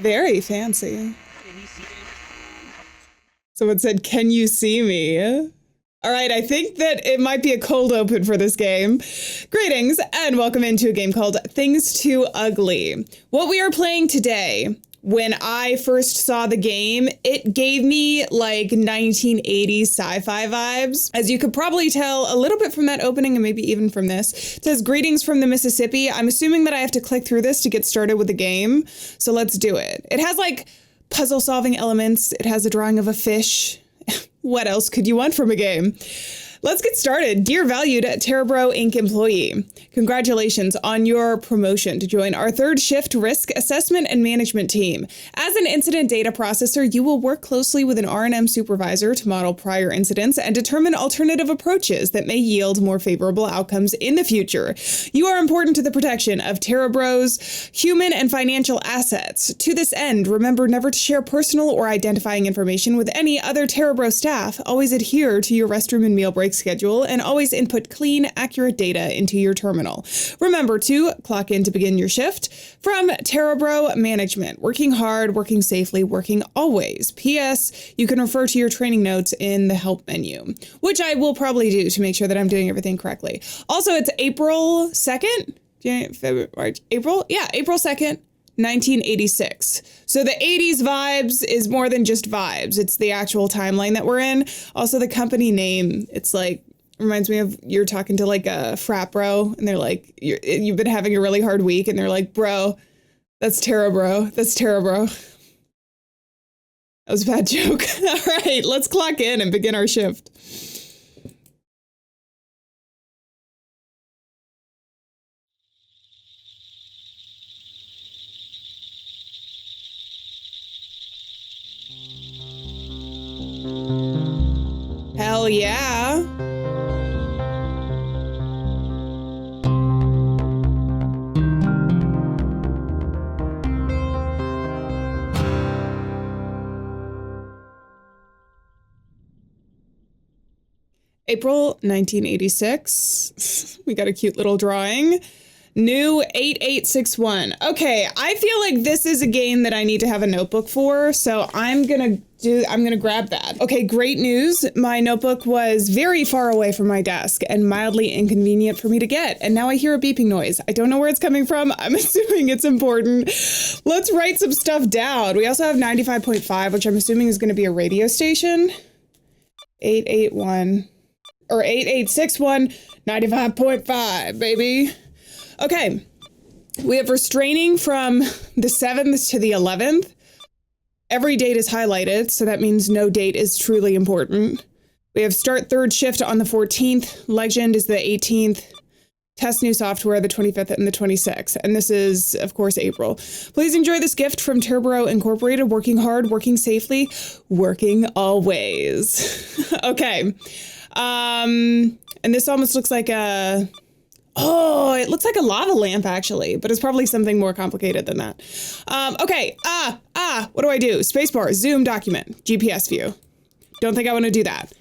Very fancy. Someone said, "Can you see me?" All right, I think that it might be a cold open for this game. Greetings and welcome into a game called Things Too Ugly. What we are playing today, when I first saw the game, it gave me like 1980s sci-fi vibes. As you could probably tell a little bit from that opening and maybe even from this. It says, "Greetings from the Mississippi." I'm assuming that I have to click through this to get started with the game. So let's do it. It has like puzzle solving elements. It has a drawing of a fish. What else could you want from a game? Let's get started. Dear valued TEREBRO Inc. employee, congratulations on your promotion to join our third shift risk assessment and management team. As an incident data processor, you will work closely with an R&M supervisor to model prior incidents and determine alternative approaches that may yield more favorable outcomes in the future. You are important to the protection of TEREBRO's human and financial assets. To this end, remember never to share personal or identifying information with any other TEREBRO staff. Always adhere to your restroom and meal break schedule, and always input clean, accurate data into your terminal. Remember to clock in to begin your shift. From TEREBRO Management, working hard, working safely, working always. P.S. You can refer to your training notes in the help menu, which I will probably do to make sure that I'm doing everything correctly. Also, it's April 2nd, February, March, April? Yeah, April 2nd. 1986. So the 80s vibes is more than just vibes. It's the actual timeline that we're in. Also the company name, it's like, reminds me of you're talking to like a frat bro and they're like, you've been having a really hard week and they're like, "Bro, that's TEREBRO. That's TEREBRO." That was a bad joke. All right, let's clock in and begin our shift. Hell yeah. April 1986. We got a cute little drawing. New 8861. Okay, I feel like this is a game that I need to have a notebook for, so I'm gonna grab that. Okay, great news. My notebook was very far away from my desk and mildly inconvenient for me to get, and now I hear a beeping noise. I don't know where it's coming from. I'm assuming it's important. Let's write some stuff down. We also have 95.5, which I'm assuming is gonna be a radio station. 881, or 8861, 95.5, baby. Okay, we have restraining from the 7th to the 11th. Every date is highlighted, so that means no date is truly important. We have start third shift on the 14th. Legend is the 18th. Test new software the 25th and the 26th. And this is, of course, April. Please enjoy this gift from TEREBRO Incorporated. Working hard, working safely, working always. Okay. And this almost looks like a... Oh, it looks like a lava lamp, actually, but it's probably something more complicated than that. Okay, what do I do? Spacebar, zoom document, GPS view. Don't think I want to do that.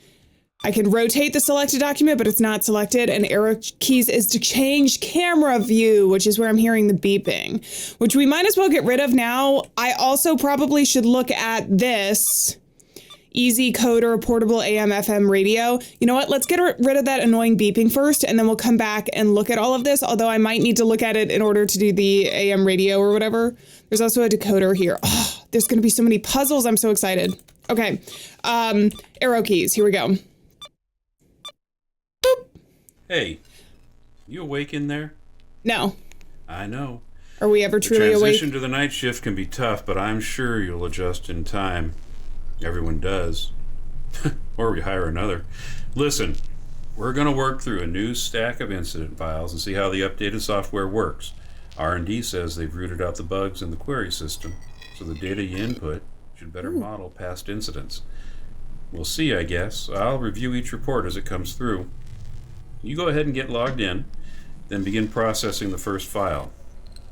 I can rotate the selected document, but it's not selected, and arrow keys is to change camera view, which is where I'm hearing the beeping, which we might as well get rid of now. I also probably should look at this. Easy Coder portable AM FM radio. You know what? Let's get rid of that annoying beeping first, and then we'll come back and look at all of this, although I might need to look at it in order to do the AM radio or whatever. There's also a decoder here. Oh, there's going to be so many puzzles. I'm so excited. Okay. Arrow keys. Here we go. Boop. Hey, you awake in there? No. I know. Are we ever truly awake? The transition to the night shift can be tough, but I'm sure you'll adjust in time. Everyone does. Or we hire another. Listen, we're going to work through a new stack of incident files and see how the updated software works. R&D says they've rooted out the bugs in the query system, so the data you input should better model past incidents. We'll see, I guess. I'll review each report as it comes through. You go ahead and get logged in, then begin processing the first file.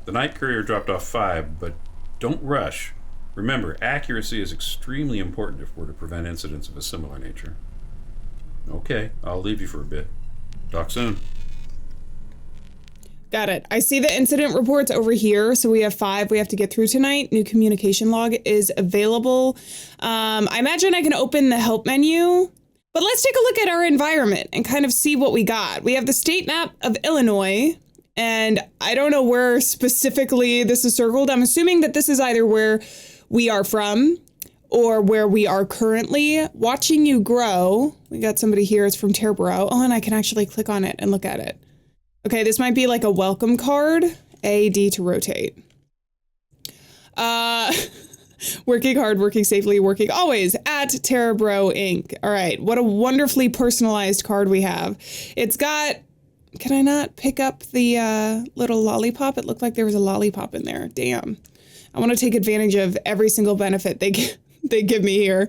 The night courier dropped off 5, but don't rush. Remember, accuracy is extremely important if we're to prevent incidents of a similar nature. Okay, I'll leave you for a bit. Talk soon. Got it. I see the incident reports over here. So we have 5 we have to get through tonight. New communication log is available. I imagine I can open the help menu, but let's take a look at our environment and kind of see what we got. We have the state map of Illinois, and I don't know where specifically this is circled. I'm assuming that this is either where we are from or where we are currently. Watching you grow. We got somebody here. It's from TEREBRO. Oh, and I can actually click on it and look at it. Okay, this might be like a welcome card. A, D to rotate. Working hard, working safely, working always at TEREBRO Inc. All right, what a wonderfully personalized card we have. It's got, can I not pick up the little lollipop? It looked like there was a lollipop in there. Damn. I want to take advantage of every single benefit they give me here.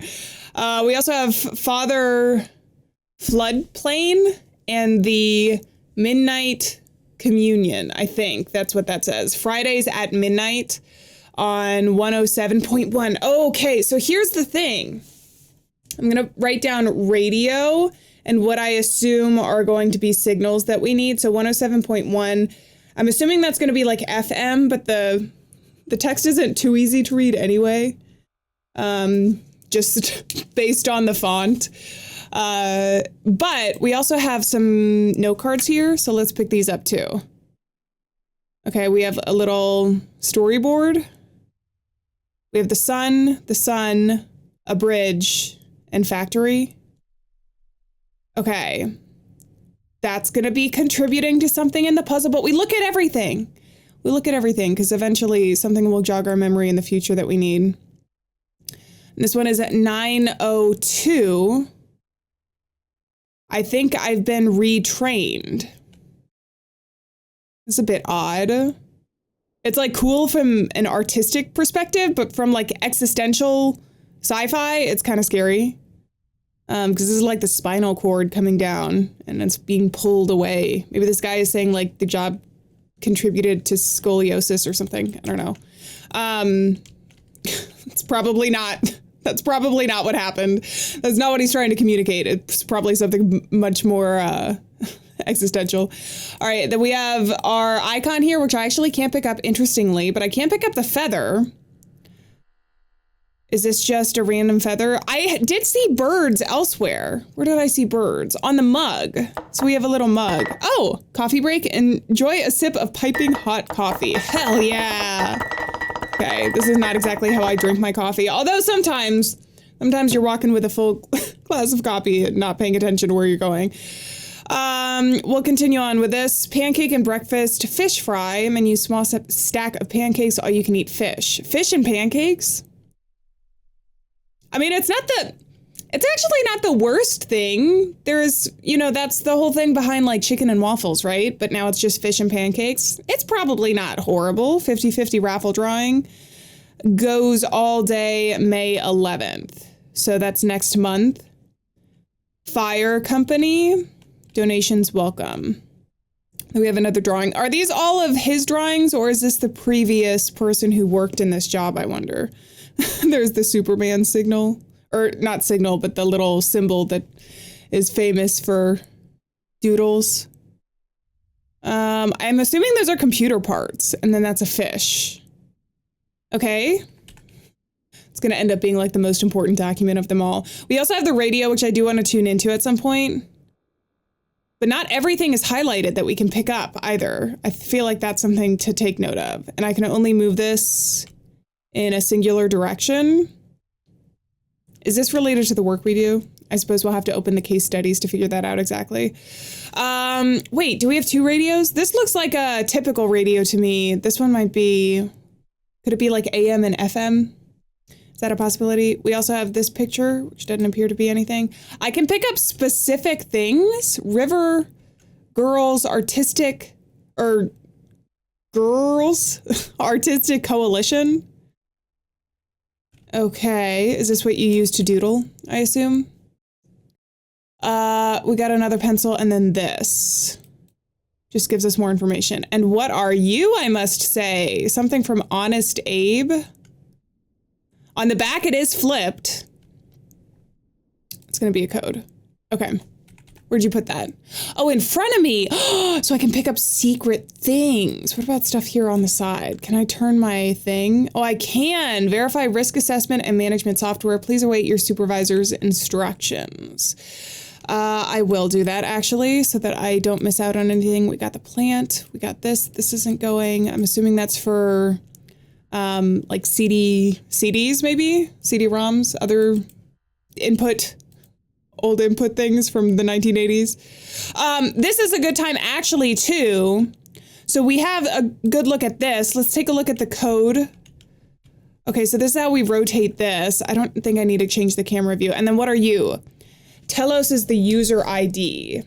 We also have Father Floodplain and the Midnight Communion, I think that's what that says. Fridays at midnight on 107.1. Okay, so here's the thing. I'm going to write down radio and what I assume are going to be signals that we need. So 107.1, I'm assuming that's going to be like FM, but the text isn't too easy to read anyway. Just based on the font. But we also have some note cards here, so let's pick these up too. Okay, we have a little storyboard. We have the sun, a bridge, and factory. Okay, that's gonna be contributing to something in the puzzle, but we look at everything. We look at everything, because eventually something will jog our memory in the future that we need. And this one is at 9:02. I think I've been retrained. It's a bit odd. It's like cool from an artistic perspective, but from like existential sci-fi, it's kind of scary. Because this is like the spinal cord coming down and it's being pulled away. Maybe this guy is saying like the job contributed to scoliosis or something. I don't know. It's probably not. That's probably not what happened. That's not what he's trying to communicate. It's probably something much more existential. All right, then we have our icon here, which I actually can't pick up, interestingly, but I can't pick up the feather. Is this just a random feather? I did see birds elsewhere. Where did I see birds? On the mug. So we have a little mug. Oh, coffee break. Enjoy a sip of piping hot coffee. Hell yeah. Okay, this is not exactly how I drink my coffee. Although sometimes you're walking with a full glass of coffee and not paying attention to where you're going. We'll continue on with this. Pancake and breakfast fish fry. Menu small stack of pancakes, all you can eat fish. Fish and pancakes? I mean, it's actually not the worst thing. There's, that's the whole thing behind like chicken and waffles, right? But now it's just fish and pancakes. It's probably not horrible. 50-50 raffle drawing goes all day May 11th. So that's next month. Fire company, donations welcome. Then we have another drawing. Are these all of his drawings or is this the previous person who worked in this job, I wonder? There's the Superman signal. Or not signal, but the little symbol that is famous for doodles. I'm assuming those are computer parts, and then that's a fish. Okay. It's going to end up being like the most important document of them all. We also have the radio, which I do want to tune into at some point. But not everything is highlighted that we can pick up either. I feel like that's something to take note of. And I can only move this in a singular direction. Is this related to the work we do? I suppose we'll have to open the case studies to figure that out exactly. Wait, do we have 2 radios? This looks like a typical radio to me. This one might be, could it be like AM and FM? Is that a possibility? We also have this picture, which doesn't appear to be anything. I can pick up specific things. River, girls, artistic coalition. Okay, is this what you use to doodle, I assume? We got another pencil and then this. Just gives us more information. And what are you, I must say? Something from Honest Abe. On the back, it is flipped. It's going to be a code. Okay. Where'd you put that? Oh, in front of me. So I can pick up secret things. What about stuff here on the side? Can I turn my thing? Oh, I can. Verify risk assessment and management software. Please await your supervisor's instructions. I will do that actually, so that I don't miss out on anything. We got the plant. We got this. This isn't going. I'm assuming that's for like CDs maybe? CD-ROMs, other old input things from the 1980s. This is a good time actually too. So we have a good look at this. Let's take a look at the code. Okay, so this is how we rotate this. I don't think I need to change the camera view. And then what are you? Telos is the user ID.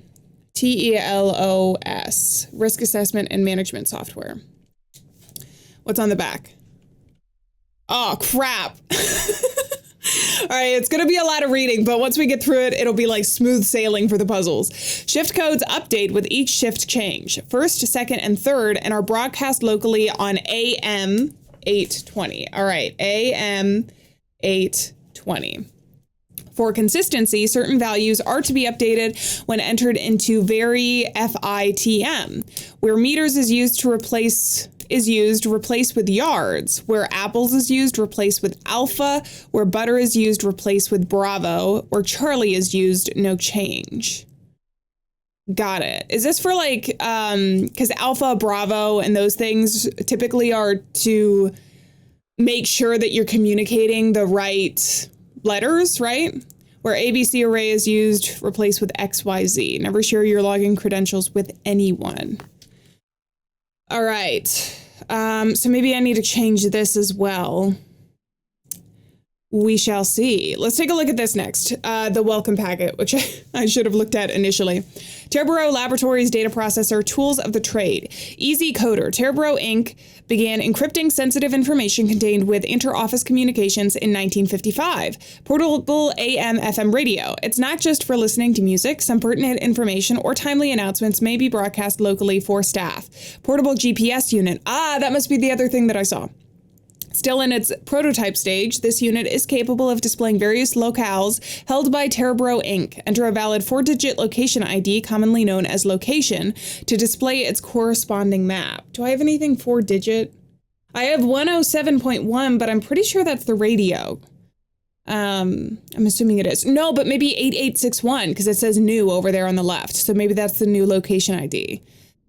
TELOS. Risk assessment and management software. What's on the back? Oh, crap. All right, it's going to be a lot of reading, but once we get through it, it'll be like smooth sailing for the puzzles. Shift codes update with each shift change. First, second, and third, and are broadcast locally on AM 820. All right, AM 820. For consistency, certain values are to be updated when entered into vary FITM, where meters is used, replace with yards, where apples is used, replace with alpha, where butter is used, replace with bravo, where Charlie is used, no change. Got it. Is this for like, because alpha, bravo, and those things typically are to make sure that you're communicating the right letters, right? Where ABC array is used, replace with XYZ. Never share your login credentials with anyone. All right, so maybe I need to change this as well. We shall see. Let's take a look at this next. The welcome packet, which I should have looked at initially. TEREBRO Laboratories Data Processor Tools of the Trade. Easy Coder. TEREBRO Inc. began encrypting sensitive information contained with inter-office communications in 1955. Portable AM/FM radio. It's not just for listening to music. Some pertinent information or timely announcements may be broadcast locally for staff. Portable GPS unit. Ah, that must be the other thing that I saw. Still in its prototype stage, this unit is capable of displaying various locales held by TEREBRO Inc. Enter a valid 4-digit location ID, commonly known as location, to display its corresponding map. Do I have anything 4-digit? I have 107.1, but I'm pretty sure that's the radio. I'm assuming it is. No, but maybe 8861, because it says new over there on the left. So maybe that's the new location ID.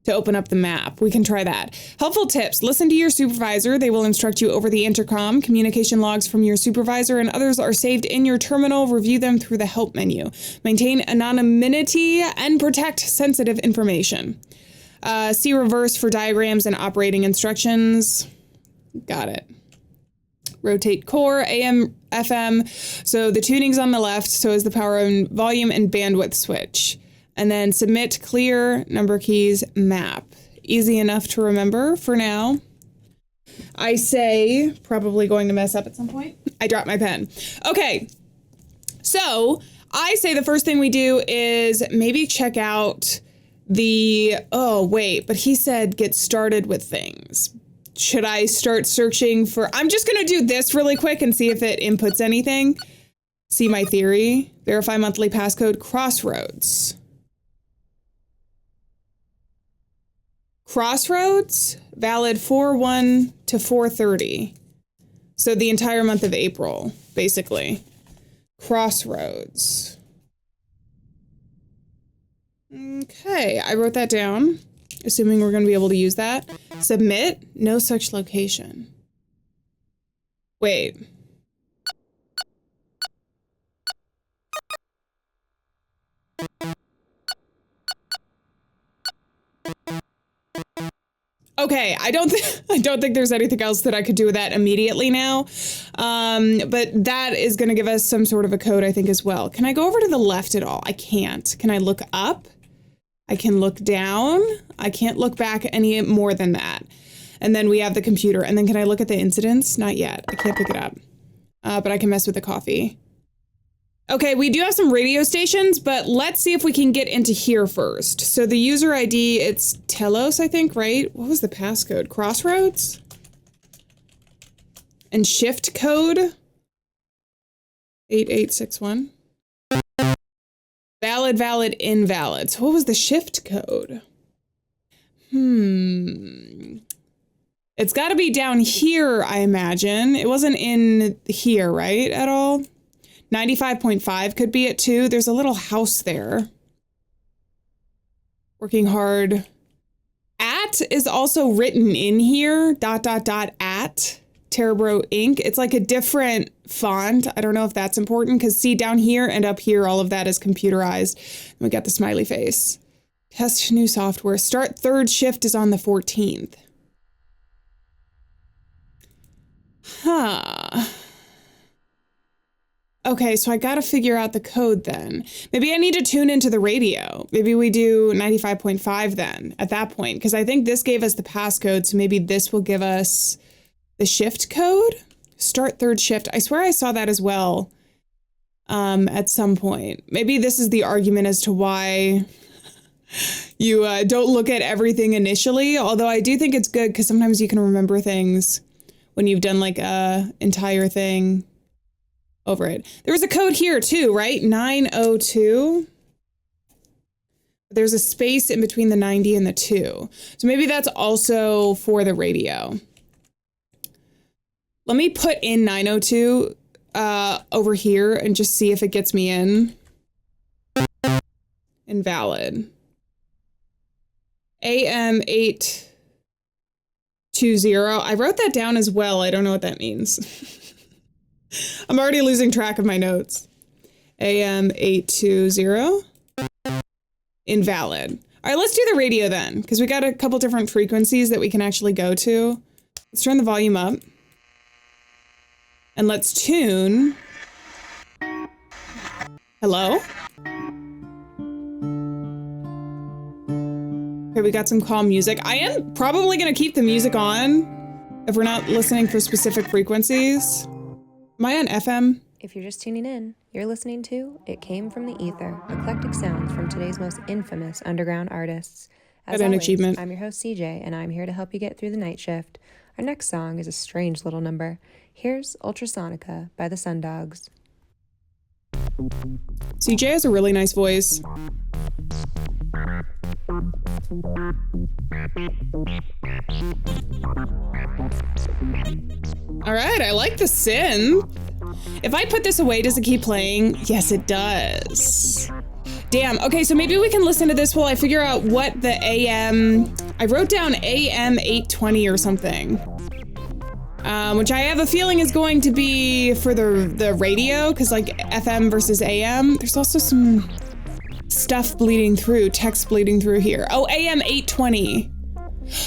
To open up the map. We can try that. Helpful tips. Listen to your supervisor. They will instruct you over the intercom. Communication logs from your supervisor and others are saved in your terminal. Review them through the help menu. Maintain anonymity and protect sensitive information. See reverse for diagrams and operating instructions. Got it. Rotate core, AM, FM. So the tuning's on the left. So is the power and volume and bandwidth switch. And then submit, clear, number keys, map. Easy enough to remember for now. I say, probably going to mess up at some point. I dropped my pen. Okay, so I say the first thing we do is maybe check out the, oh wait, but he said get started with things. Should I start searching for, I'm just gonna do this really quick and see if it inputs anything. See my theory, verify monthly passcode, Crossroads. Crossroads, valid 4/1 to 4/30. So the entire month of April, basically. Crossroads. Okay, I wrote that down, assuming we're going to be able to use that. Submit, no such location. Wait. Okay, I don't think there's anything else that I could do with that immediately now. But that is going to give us some sort of a code, I think, as well. Can I go over to the left at all? I can't. Can I look up? I can look down. I can't look back any more than that. And then we have the computer. And then can I look at the incidents? Not yet. I can't pick it up. But I can mess with the coffee. Okay, we do have some radio stations, but let's see if we can get into here first. So the user ID, it's Telos, I think, right? What was the passcode? Crossroads? And shift code? 8861. Valid Valid, valid, invalid. So what was the shift code? It's got to be down here, I imagine. It wasn't in here, right, at all? 95.5 could be it too. There's a little house there. Working hard. At is also written in here. ... at TEREBRO Inc. It's like a different font. I don't know if that's important because see down here and up here, all of that is computerized. And we got the smiley face. Test new software. Start third shift is on the 14th. Huh. Okay, so I gotta figure out the code then. Maybe I need to tune into the radio. Maybe we do 95.5 then at that point, because I think this gave us the passcode, so maybe this will give us the shift code? Start third shift. I swear I saw that as well at some point. Maybe this is the argument as to why you don't look at everything initially, although I do think it's good because sometimes you can remember things when you've done like a entire thing over it. There was a code here too, right? 902. There's a space in between the 90 and the 2. So maybe that's also for the radio. Let me put in 902 over here and just see if it gets me in. Invalid. AM 820. I wrote that down as well. I don't know what that means. I'm already losing track of my notes. AM 820. Invalid. All right, let's do the radio then, because we got a couple different frequencies that we can actually go to. Let's turn the volume up. And let's tune. Hello? Okay, we got some calm music. I am probably gonna keep the music on if we're not listening for specific frequencies. Am I on FM? If you're just tuning in, you're listening to It Came From the Ether, eclectic sounds from today's most infamous underground artists. As always, achievement. I'm your host CJ, and I'm here to help you get through the night shift. Our next song is a strange little number. Here's Ultrasonica by the Sundogs. CJ has a really nice voice. All right, I like the synth. If I put this away, does it keep playing? Yes, it does. Damn, okay, so maybe we can listen to this while I figure out what the AM... I wrote down AM 820 or something. Which I have a feeling is going to be for the radio, because like FM versus AM. There's also some stuff bleeding through, text bleeding through here. Oh, AM 820.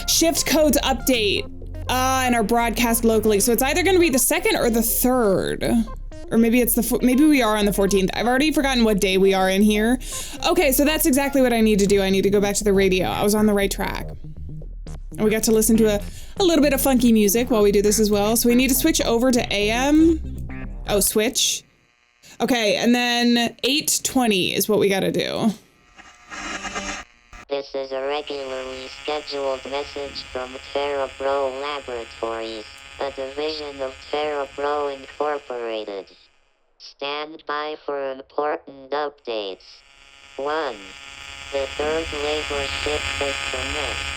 Shift codes update. And our broadcast locally. So it's either going to be the 2nd or the 3rd. Or maybe it's maybe we are on the 14th. I've already forgotten what day we are in here. Okay, so that's exactly what I need to do. I need to go back to the radio. I was on the right track. And we got to listen to a little bit of funky music while we do this as well. So we need to switch over to AM. Oh, switch. Okay, and then 820 is what we got to do. This is a regularly scheduled message from TEREBRO Laboratories, a division of TEREBRO Incorporated. Stand by for important updates. 1. The third labor shift has commenced.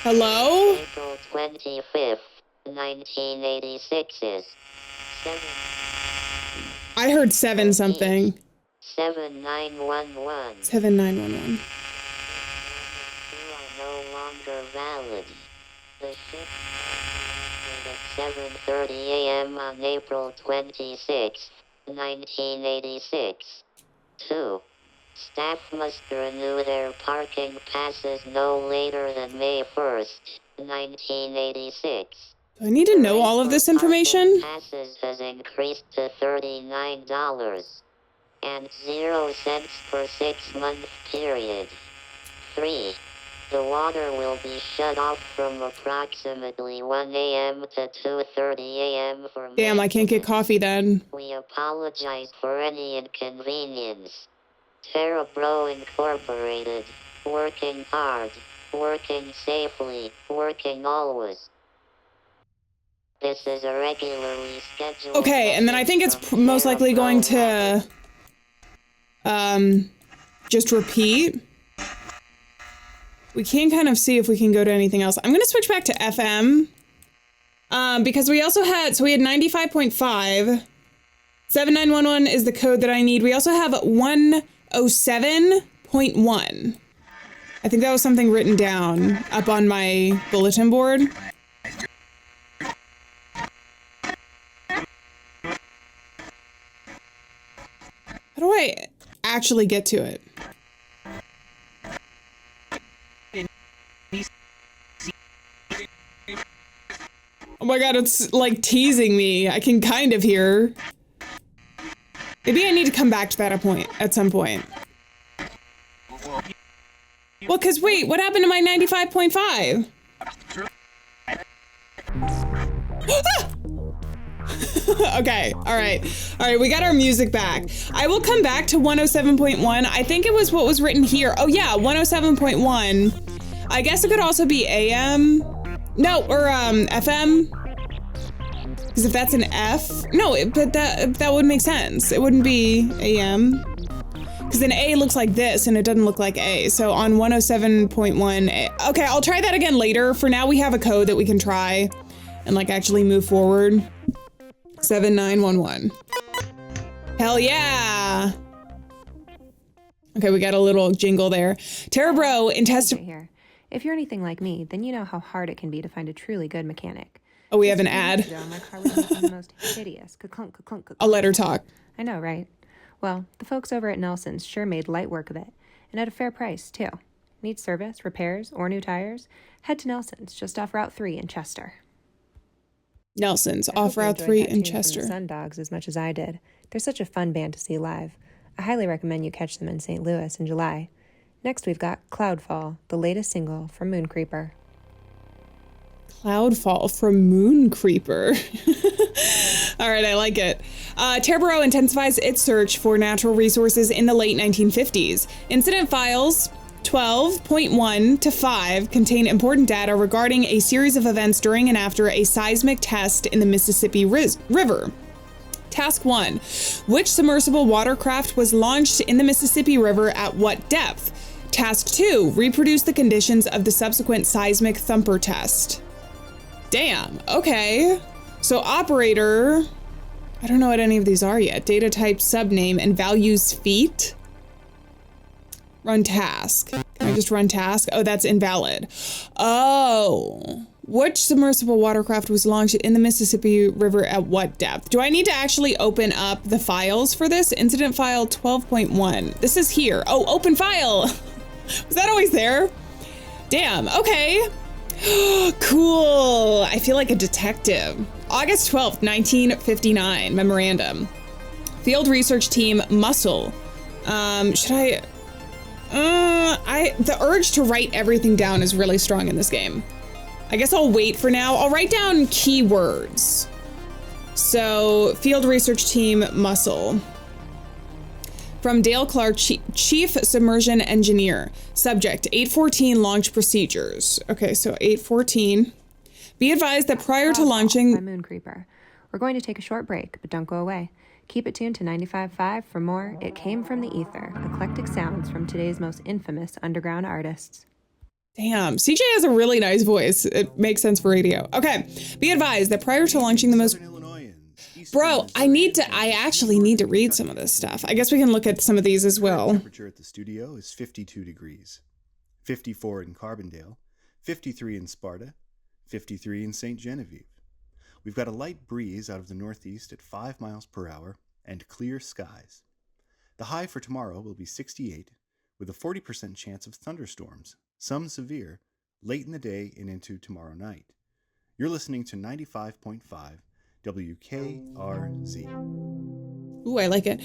Hello? April 25th, 1986 is 7. I heard 7 something. 7911. 7911. Are no longer valid. The shift started at 7:30 a.m. on April 26, 1986. 2. Staff must renew their parking passes no later than May 1st, 1986. Do I need to know all of this information? Passes has increased to $39 and 0 cents per 6-month period. 3. The water will be shut off from approximately 1 a.m. to 2:30 a.m. for Damn, I can't get coffee then. We apologize for any inconvenience. TEREBRO Incorporated. Working hard. Working safely. Working always. This is a regularly scheduled... Okay, and then I think it's most likely going to just repeat. We can kind of see if we can go to anything else. I'm going to switch back to FM. Because we also had, so we had 95.5. 7911 is the code that I need. We also have 107.1. I think that was something written down up on my bulletin board. How do I actually get to it? Oh my god, it's like teasing me. I can kind of hear. Maybe I need to come back to that at some point. Well, cause wait, what happened to my 95.5? Okay, all right, we got our music back. I will come back to 107.1. I think it was what was written here. Oh yeah, 107.1. I guess it could also be AM. No, or FM. Because if that's an F, no, but that would make sense. It wouldn't be AM. Because an A looks like this and it doesn't look like A. So on 107.1, okay, I'll try that again later. For now, we have a code that we can try and like actually move forward. 7911. Hell yeah. Okay, we got a little jingle there. TEREBRO INC. Here. If you're anything like me, then you know how hard it can be to find a truly good mechanic. Oh, we have an ad. My car was making the most hideous ka-clunk, ka-clunk, ka-clunk. I'll let her talk. I know, right? Well, the folks over at Nelson's sure made light work of it, and at a fair price, too. Need service, repairs, or new tires? Head to Nelson's, just off Route 3 in Chester. Nelson's, off Route 3 in Chester. Sun Dogs as much as I did. They're such a fun band to see live. I highly recommend you catch them in St. Louis in July. Next, we've got Cloudfall, the latest single from Moon Creeper. Cloudfall from Moon Creeper. All right, I like it. TEREBRO intensifies its search for natural resources in the late 1950s. Incident files 12.1 to 5 contain important data regarding a series of events during and after a seismic test in the Mississippi River. Task 1. Which submersible watercraft was launched in the Mississippi River at what depth? Task 2. Reproduce the conditions of the subsequent seismic thumper test. Damn, okay. So operator, I don't know what any of these are yet. Data type, subname, and values feet. Run task. Can I just run task? Oh, that's invalid. Oh, which submersible watercraft was launched in the Mississippi River at what depth? Do I need to actually open up the files for this? Incident file 12.1. This is here. Oh, open file. Was that always there? Damn, okay. Cool. I feel like a detective. August 12th, 1959, memorandum. Field research team Muscle. The urge to write everything down is really strong in this game. I guess I'll wait for now. I'll write down keywords. So, field research team Muscle. From Dale Clark, Chief Submersion Engineer. Subject, 814 launch procedures. Okay, so 814. Be advised that prior to launching... By Moon Creeper. We're going to take a short break, but don't go away. Keep it tuned to 95.5 for more It Came From the Ether, eclectic sounds from today's most infamous underground artists. Damn, CJ has a really nice voice. It makes sense for radio. Okay, be advised that prior to launching the most... Bro, I actually need to read some of this stuff. I guess we can look at some of these as well. Temperature at the studio is 52 degrees. 54 in Carbondale, 53 in Sparta, 53 in St. Genevieve. We've got a light breeze out of the northeast at 5 miles per hour and clear skies. The high for tomorrow will be 68, with a 40% chance of thunderstorms, some severe, late in the day and into tomorrow night. You're listening to 95.5 WKRZ. Ooh, I like it.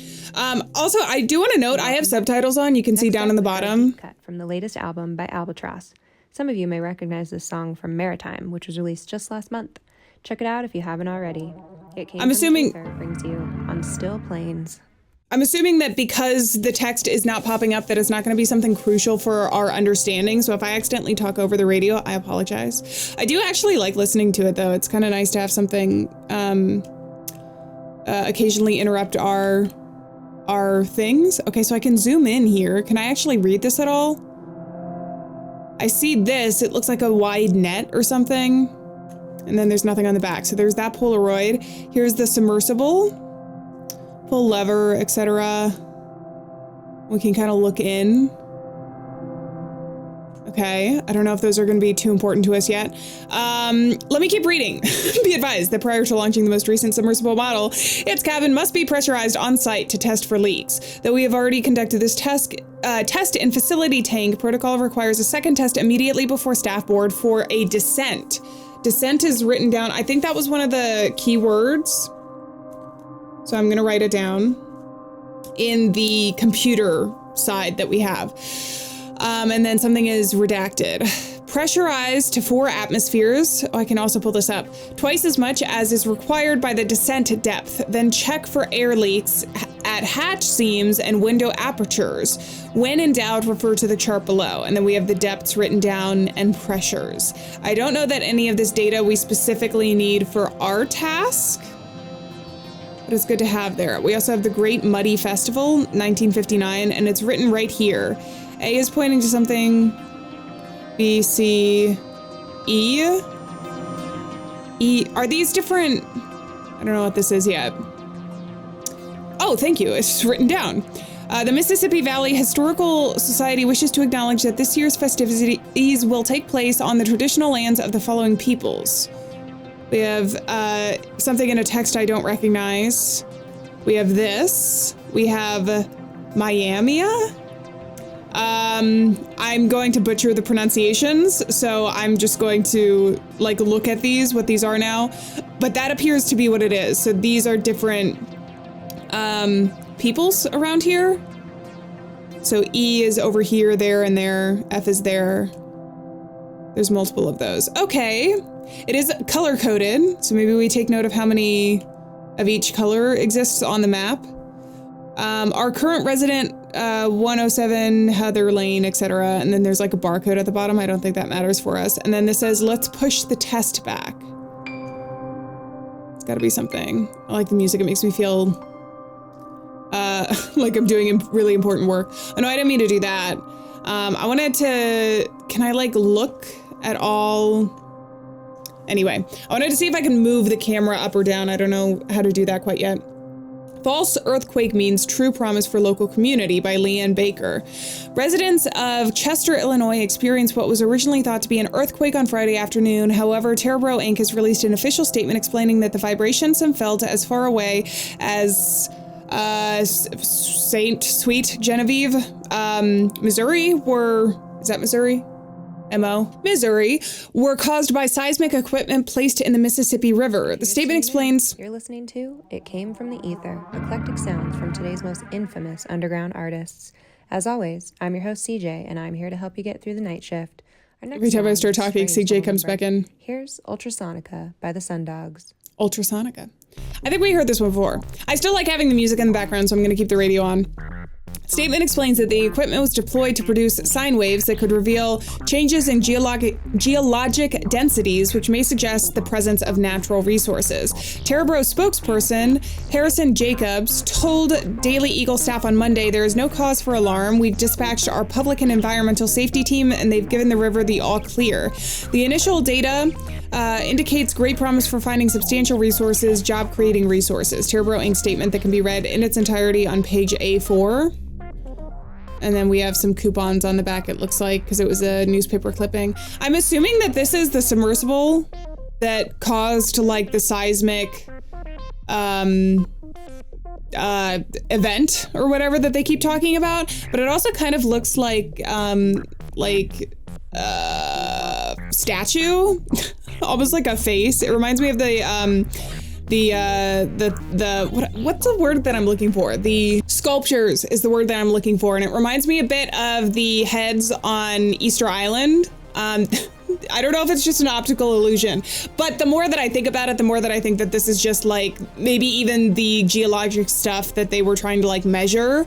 Also, I do want to note, I have subtitles on. You can see down in the bottom. Cut from the latest album by Albatross. Some of you may recognize this song from Maritime, which was released just last month. Check it out if you haven't already. It Came From the Ether brings you On Still Plains. I'm assuming that because the text is not popping up, that it's not going to be something crucial for our understanding. So if I accidentally talk over the radio, I apologize. I do actually like listening to it, though. It's kind of nice to have something occasionally interrupt our our things. Okay, so I can zoom in here. Can I actually read this at all? I see this. It looks like a wide net or something. And then there's nothing on the back. So there's that Polaroid. Here's the submersible. Pull lever, etc. We can kind of look in. Okay, I don't know if those are going to be too important to us yet. Let me keep reading. Be advised that prior to launching the most recent submersible model, its cabin must be pressurized on site to test for leaks. Though we have already conducted this test in facility tank, protocol requires a second test immediately before staff board for a descent. Descent is written down. I think that was one of the key words. So I'm going to write it down in the computer side that we have. And then something is redacted. Pressurized to 4 atmospheres. Oh, I can also pull this up. Twice as much as is required by the descent depth. Then check for air leaks at hatch seams and window apertures. When in doubt, refer to the chart below. And then we have the depths written down and pressures. I don't know that any of this data we specifically need for our task, but it's good to have there. We also have the Great Muddy Festival, 1959, and it's written right here. A is pointing to something. B, C, E. E, are these different? I don't know what this is yet. Oh, thank you, it's written down. The Mississippi Valley Historical Society wishes to acknowledge that this year's festivities will take place on the traditional lands of the following peoples. We have something in a text I don't recognize. We have this. We have Miami. I'm going to butcher the pronunciations, so I'm just going to like look at these, what these are now. But that appears to be what it is. So these are different peoples around here. So E is over here, there, and there. F is there. There's multiple of those. Okay. It is color coded, so maybe we take note of how many of each color exists on the map. Our current resident, 107 Heather Lane, etc. And then there's like a barcode at the bottom. I don't think that matters for us. And then this says, let's push the test back. It's gotta be something. I like the music. It makes me feel like I'm doing really important work. Oh no, I didn't mean to do that. I wanted to, can I like look at all? Anyway, I wanted to see if I can move the camera up or down. I don't know how to do that quite yet. False Earthquake Means True Promise for Local Community by Alieann Baker. Residents of Chester, Illinois experienced what was originally thought to be an earthquake on Friday afternoon. However, TEREBRO Inc. has released an official statement explaining that the vibrations have felt as far away as St. Sweet Genevieve, Missouri is that Missouri? Missouri, were caused by seismic equipment placed in the Mississippi River. The statement explains... You're listening to It Came from the Ether, eclectic sounds from today's most infamous underground artists. As always, I'm your host, CJ, and I'm here to help you get through the night shift. Every time I start talking, CJ comes back in. Here's Ultrasonica by the Sundogs. Ultrasonica. I think we heard this one before. I still like having the music in the background, so I'm going to keep the radio on. Statement explains that the equipment was deployed to produce sine waves that could reveal changes in geologic densities, which may suggest the presence of natural resources. TEREBRO spokesperson Harrison Jacobs told Daily Eagle staff on Monday there is no cause for alarm. We've dispatched our public and environmental safety team, and they've given the river the all clear. The initial data indicates great promise for finding substantial resources, job-creating resources. TEREBRO Inc. statement that can be read in its entirety on page A4. And then we have some coupons on the back, it looks like, because it was a newspaper clipping. I'm assuming that this is the submersible that caused like the seismic event or whatever that they keep talking about. But it also kind of looks like statue, almost like a face. It reminds me of what's the word that I'm looking for? The sculptures is the word that I'm looking for, and it reminds me a bit of the heads on Easter Island. I don't know if it's just an optical illusion, but the more that I think about it, the more that I think that this is just like maybe even the geologic stuff that they were trying to like measure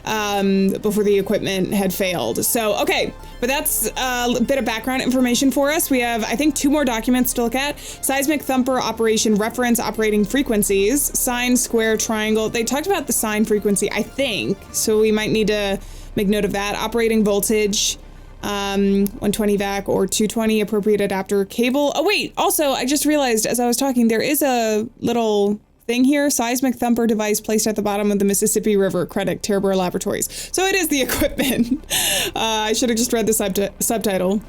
before the equipment had failed. So, okay, but that's a bit of background information for us. We have, I think, 2 more documents to look at. Seismic thumper operation reference operating frequencies, sine, square, triangle. They talked about the sine frequency, I think, so we might need to make note of that. Operating voltage, 120 vac or 220 appropriate adapter cable. Oh wait, also I just realized as I was talking, there is a little thing here, seismic thumper device placed at the bottom of the Mississippi River, credit TEREBRO Laboratories. So it is the equipment. I should have just read the subtitle.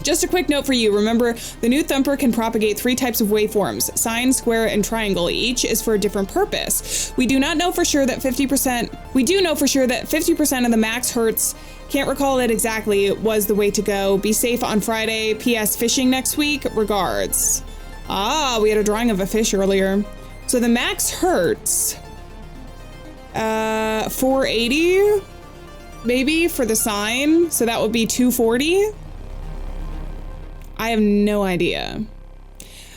Just a quick note for you. Remember, the new thumper can propagate 3 types of waveforms, sine, square, and triangle. Each is for a different purpose. We do know for sure that 50% of the max hertz, can't recall it exactly, was the way to go. Be safe on Friday. PS fishing next week. Regards. Ah, we had a drawing of a fish earlier. So the max hertz, 480, maybe for the sine. So that would be 240. I have no idea.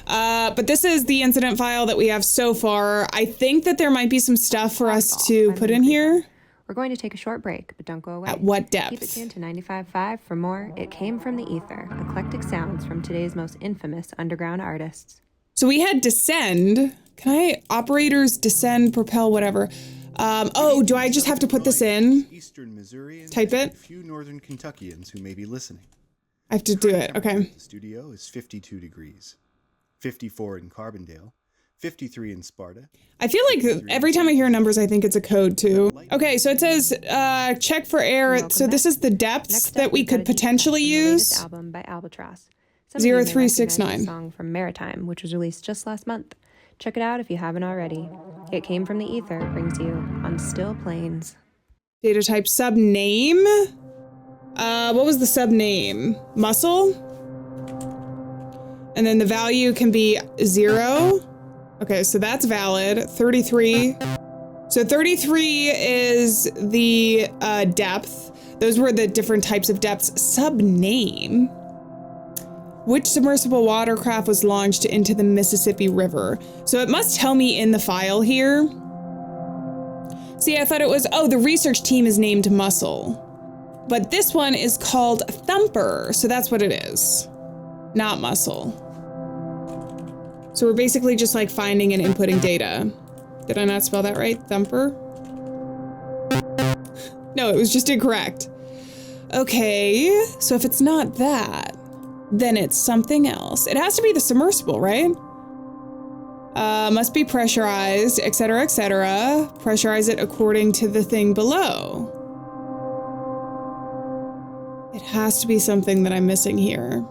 But this is the incident file that we have so far. I think that there might be some stuff for us to put in here. We're going to take a short break, but don't go away. At what depth? Keep it tuned to 95.5 for more It Came From the Ether, eclectic sounds from today's most infamous underground artists. So we had descend. Can I, operators, descend, propel, whatever. Oh, do I just have to put this in? Eastern Missouri, Type it? A few northern Kentuckians who may be listening. I have to do it, okay. The studio is 52 degrees, 54 in Carbondale, 53 in Sparta. I feel like every time I hear numbers, I think it's a code too. Okay, so it says check for air. So this is the depths that we could potentially use. Album by Albatross. 0369. Song from Maritime, which was released just last month. Check it out if you haven't already. It Came From the Ether brings you on Still Plains. Data type sub name. What was the sub name? Muscle. And then the value can be 0. Okay, so that's valid. 33. So 33 is the depth. Those were the different types of depths. Sub name. Which submersible watercraft was launched into the Mississippi River? So it must tell me in the file here. See, I thought it was, oh, the research team is named Muscle. But this one is called Thumper, so that's what it is. Not Muscle. So we're basically just like finding and inputting data. Did I not spell that right? Thumper? No, it was just incorrect. Okay, so if it's not that, then it's something else. It has to be the submersible, right? Must be pressurized, etc., etc. Pressurize it according to the thing below. It has to be something that I'm missing here.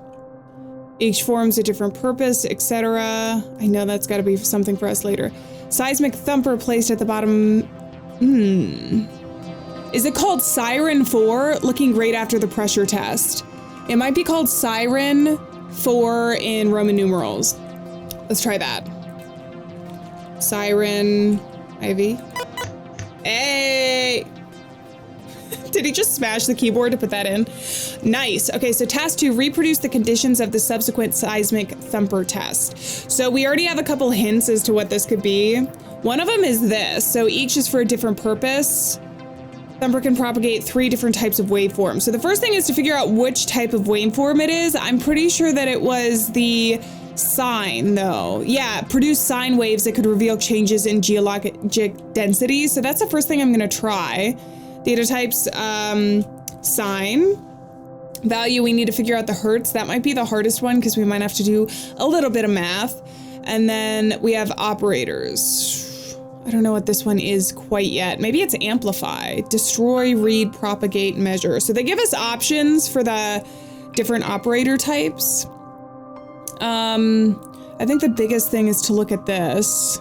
Each forms a different purpose, etc. I know that's got to be something for us later. Seismic thumper placed at the bottom. Is it called Siren 4? Looking great after the pressure test. It might be called Siren 4 in Roman numerals. Let's try that. Siren Ivy. Hey! Did he just smash the keyboard to put that in? Nice. Okay, so task 2, reproduce the conditions of the subsequent seismic thumper test. So we already have a couple hints as to what this could be. One of them is this. So each is for a different purpose. Thumper can propagate 3 different types of waveforms. So the first thing is to figure out which type of waveform it is. I'm pretty sure that it was the sine, though. Yeah, produce sine waves that could reveal changes in geologic densities. So that's the first thing I'm gonna try. Data types, sine. Value, we need to figure out the hertz. That might be the hardest one because we might have to do a little bit of math. And then we have operators. I don't know what this one is quite yet. Maybe it's amplify, destroy, read, propagate, measure. So they give us options for the different operator types. I think the biggest thing is to look at this.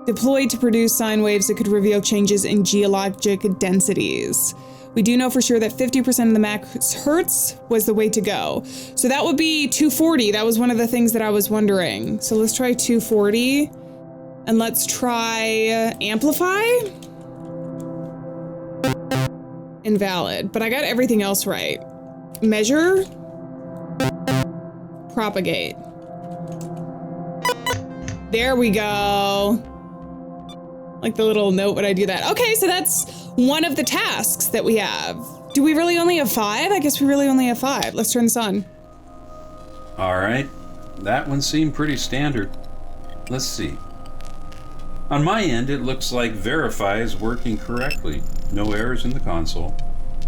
Deployed to produce sine waves that could reveal changes in geologic densities. We do know for sure that 50% of the max hertz was the way to go. So that would be 240. That was one of the things that I was wondering. So let's try 240. And let's try amplify. Invalid, but I got everything else right. Measure. Propagate. There we go. Like the little note when I do that. Okay, so that's one of the tasks that we have. Do we really only have 5? I guess we really only have 5. Let's turn this on. All right. That one seemed pretty standard. Let's see. On my end, it looks like Verify is working correctly. No errors in the console.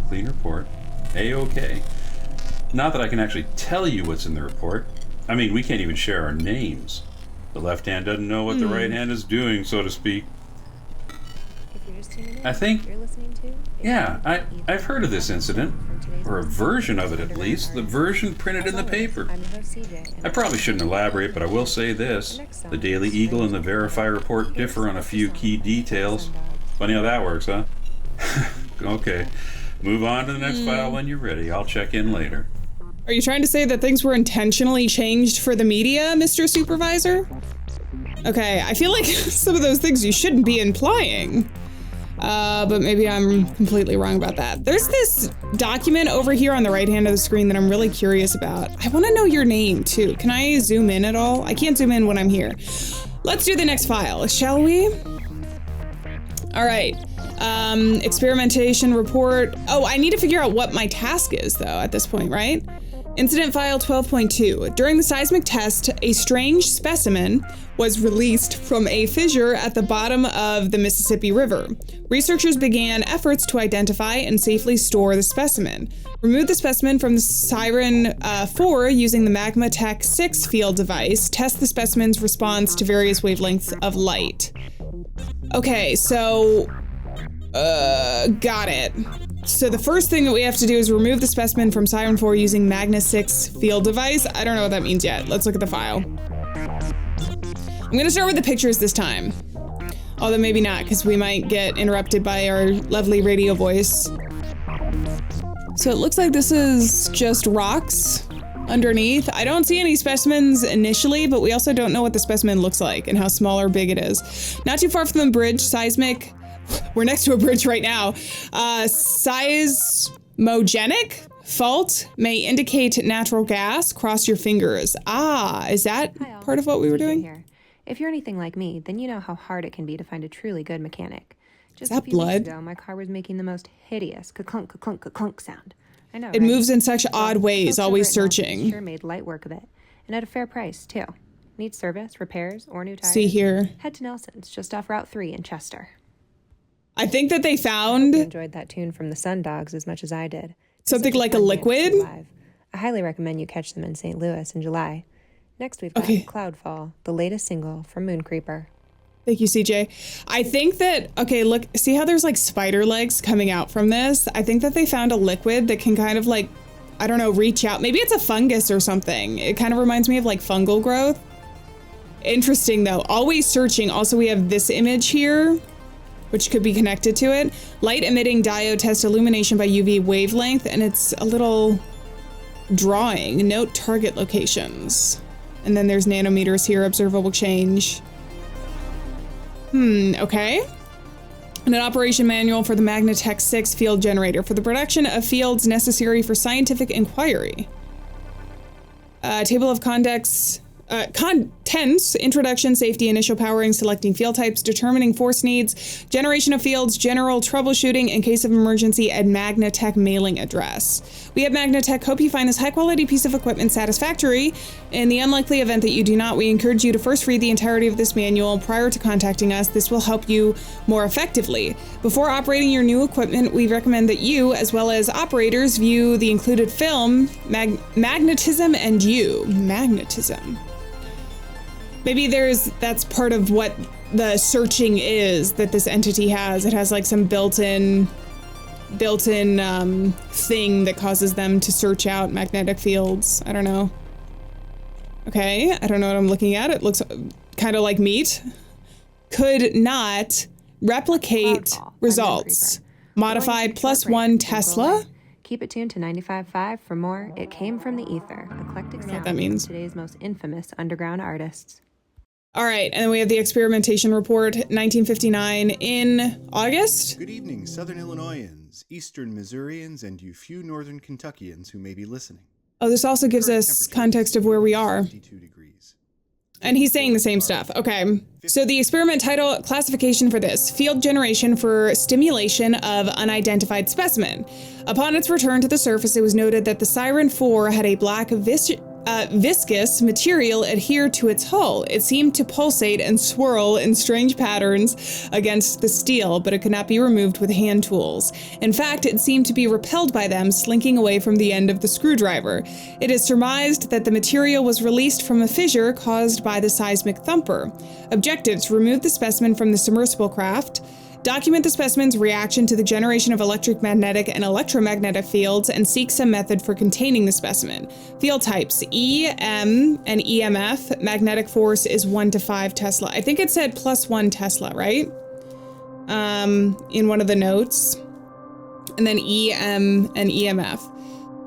Clean report. A-OK. Not that I can actually tell you what's in the report. I mean, we can't even share our names. The left hand doesn't know what the right hand is doing, so to speak. If you're just tuning in, I think, you're listening to yeah, I've heard of this incident, or a version of it at least, the version printed in the paper. I'm your host, CJ, I probably shouldn't elaborate, but I will say this. The Daily Eagle and the Verify report differ on a few key details. Funny how that works, huh? Okay, move on to the next file when you're ready. I'll check in later. Are you trying to say that things were intentionally changed for the media, Mr. Supervisor? Okay, I feel like some of those things you shouldn't be implying. But maybe I'm completely wrong about that. There's this document over here on the right hand of the screen that I'm really curious about. I want to know your name too. Can I zoom in at all? I can't zoom in when I'm here. Let's do the next file, shall we? All right. Experimentation report. Oh, I need to figure out what my task is though at this point, right? Incident file 12.2. During the seismic test, a strange specimen was released from a fissure at the bottom of the Mississippi River. Researchers began efforts to identify and safely store the specimen. Remove the specimen from the Siren 4 using the MagmaTech 6 field device. Test the specimen's response to various wavelengths of light. Okay, so got it. So the first thing that we have to do is remove the specimen from Siren 4 using Magna 6 field device. I don't know what that means yet. Let's look at the file. I'm gonna start with the pictures this time. Although maybe not, because we might get interrupted by our lovely radio voice. So it looks like this is just rocks underneath. I don't see any specimens initially, but we also don't know what the specimen looks like and how small or big it is. Not too far from the bridge, seismic. We're next to a bridge right now. Seismogenic fault may indicate natural gas. Cross your fingers. Ah, is that part of what we were doing? Here. If you're anything like me, then you know how hard it can be to find a truly good mechanic. Just Is that a few blood? weeks ago, my car was making the most hideous ka-clunk, ka-clunk, ka-clunk sound. I know, It right? moves in such odd ways, Folks always over at Nelson searching. Sure made light work of it, and at a fair price too. Need service, repairs, or new tires? See here. Head to Nelson's, just off Route 3 in Chester. I think that they You found enjoyed that tune from the Sun Dogs as much as I did. It's something such like a fun band to see liquid. live. I highly recommend you catch them in St. Louis in July. Next, we've got Okay. Cloudfall, the latest single from Mooncreeper. Thank you, CJ. I think that, okay, look, see how there's like spider legs coming out from this? I think that they found a liquid that can kind of like, I don't know, reach out. Maybe it's a fungus or something. It kind of reminds me of like fungal growth. Interesting though, always searching. Also, we have this image here, which could be connected to it. Light emitting diode test illumination by UV wavelength, and it's a little drawing. Note target locations. And then there's nanometers here, observable change. Okay. And an operation manual for the MagnaTech 6 field generator for the production of fields necessary for scientific inquiry. Table of contents, introduction, safety, initial powering, selecting field types, determining force needs, generation of fields, general troubleshooting in case of emergency, and MagnaTech mailing address. We at MagnaTech hope you find this high quality piece of equipment satisfactory. In the unlikely event that you do not, we encourage you to first read the entirety of this manual prior to contacting us. This will help you more effectively. Before operating your new equipment, we recommend that you, as well as operators, view the included film, Magnetism and You. Magnetism. Maybe that's part of what the searching is that this entity has. It has like some built-in thing that causes them to search out magnetic fields. I don't know. Okay, I don't know what I'm looking at. It looks kind of like meat. Could not replicate Cloudfall by results. Mooncreeper. Modified Going to +1 short break. Tesla. Keep it tuned to 95.5 for more. It came from the ether. Eclectic sound that means. from today's most infamous underground artists. All right, and then we have the experimentation report, 1959 in August. Good evening, Southern Illinoisans, Eastern Missourians, and you few Northern Kentuckians who may be listening. Oh, this also gives Current us temperature context of where we are. 52 degrees. And he's saying the same stuff. Okay. So the experiment title classification for this: field generation for stimulation of unidentified specimen. Upon its return to the surface, it was noted that the Siren 4 had a black viscous material adhere to its hull. It seemed to pulsate and swirl in strange patterns against the steel, but it could not be removed with hand tools. In fact, it seemed to be repelled by them, slinking away from the end of the screwdriver. It is surmised that the material was released from a fissure caused by the seismic thumper. Objectives: remove the specimen from the submersible craft, document the specimen's reaction to the generation of electric, magnetic, and electromagnetic fields, and seek some method for containing the specimen. Field types: E, M, and EMF. Magnetic force is 1 to 5 Tesla. I think it said +1 Tesla, right? In one of the notes. And then E, M, and EMF.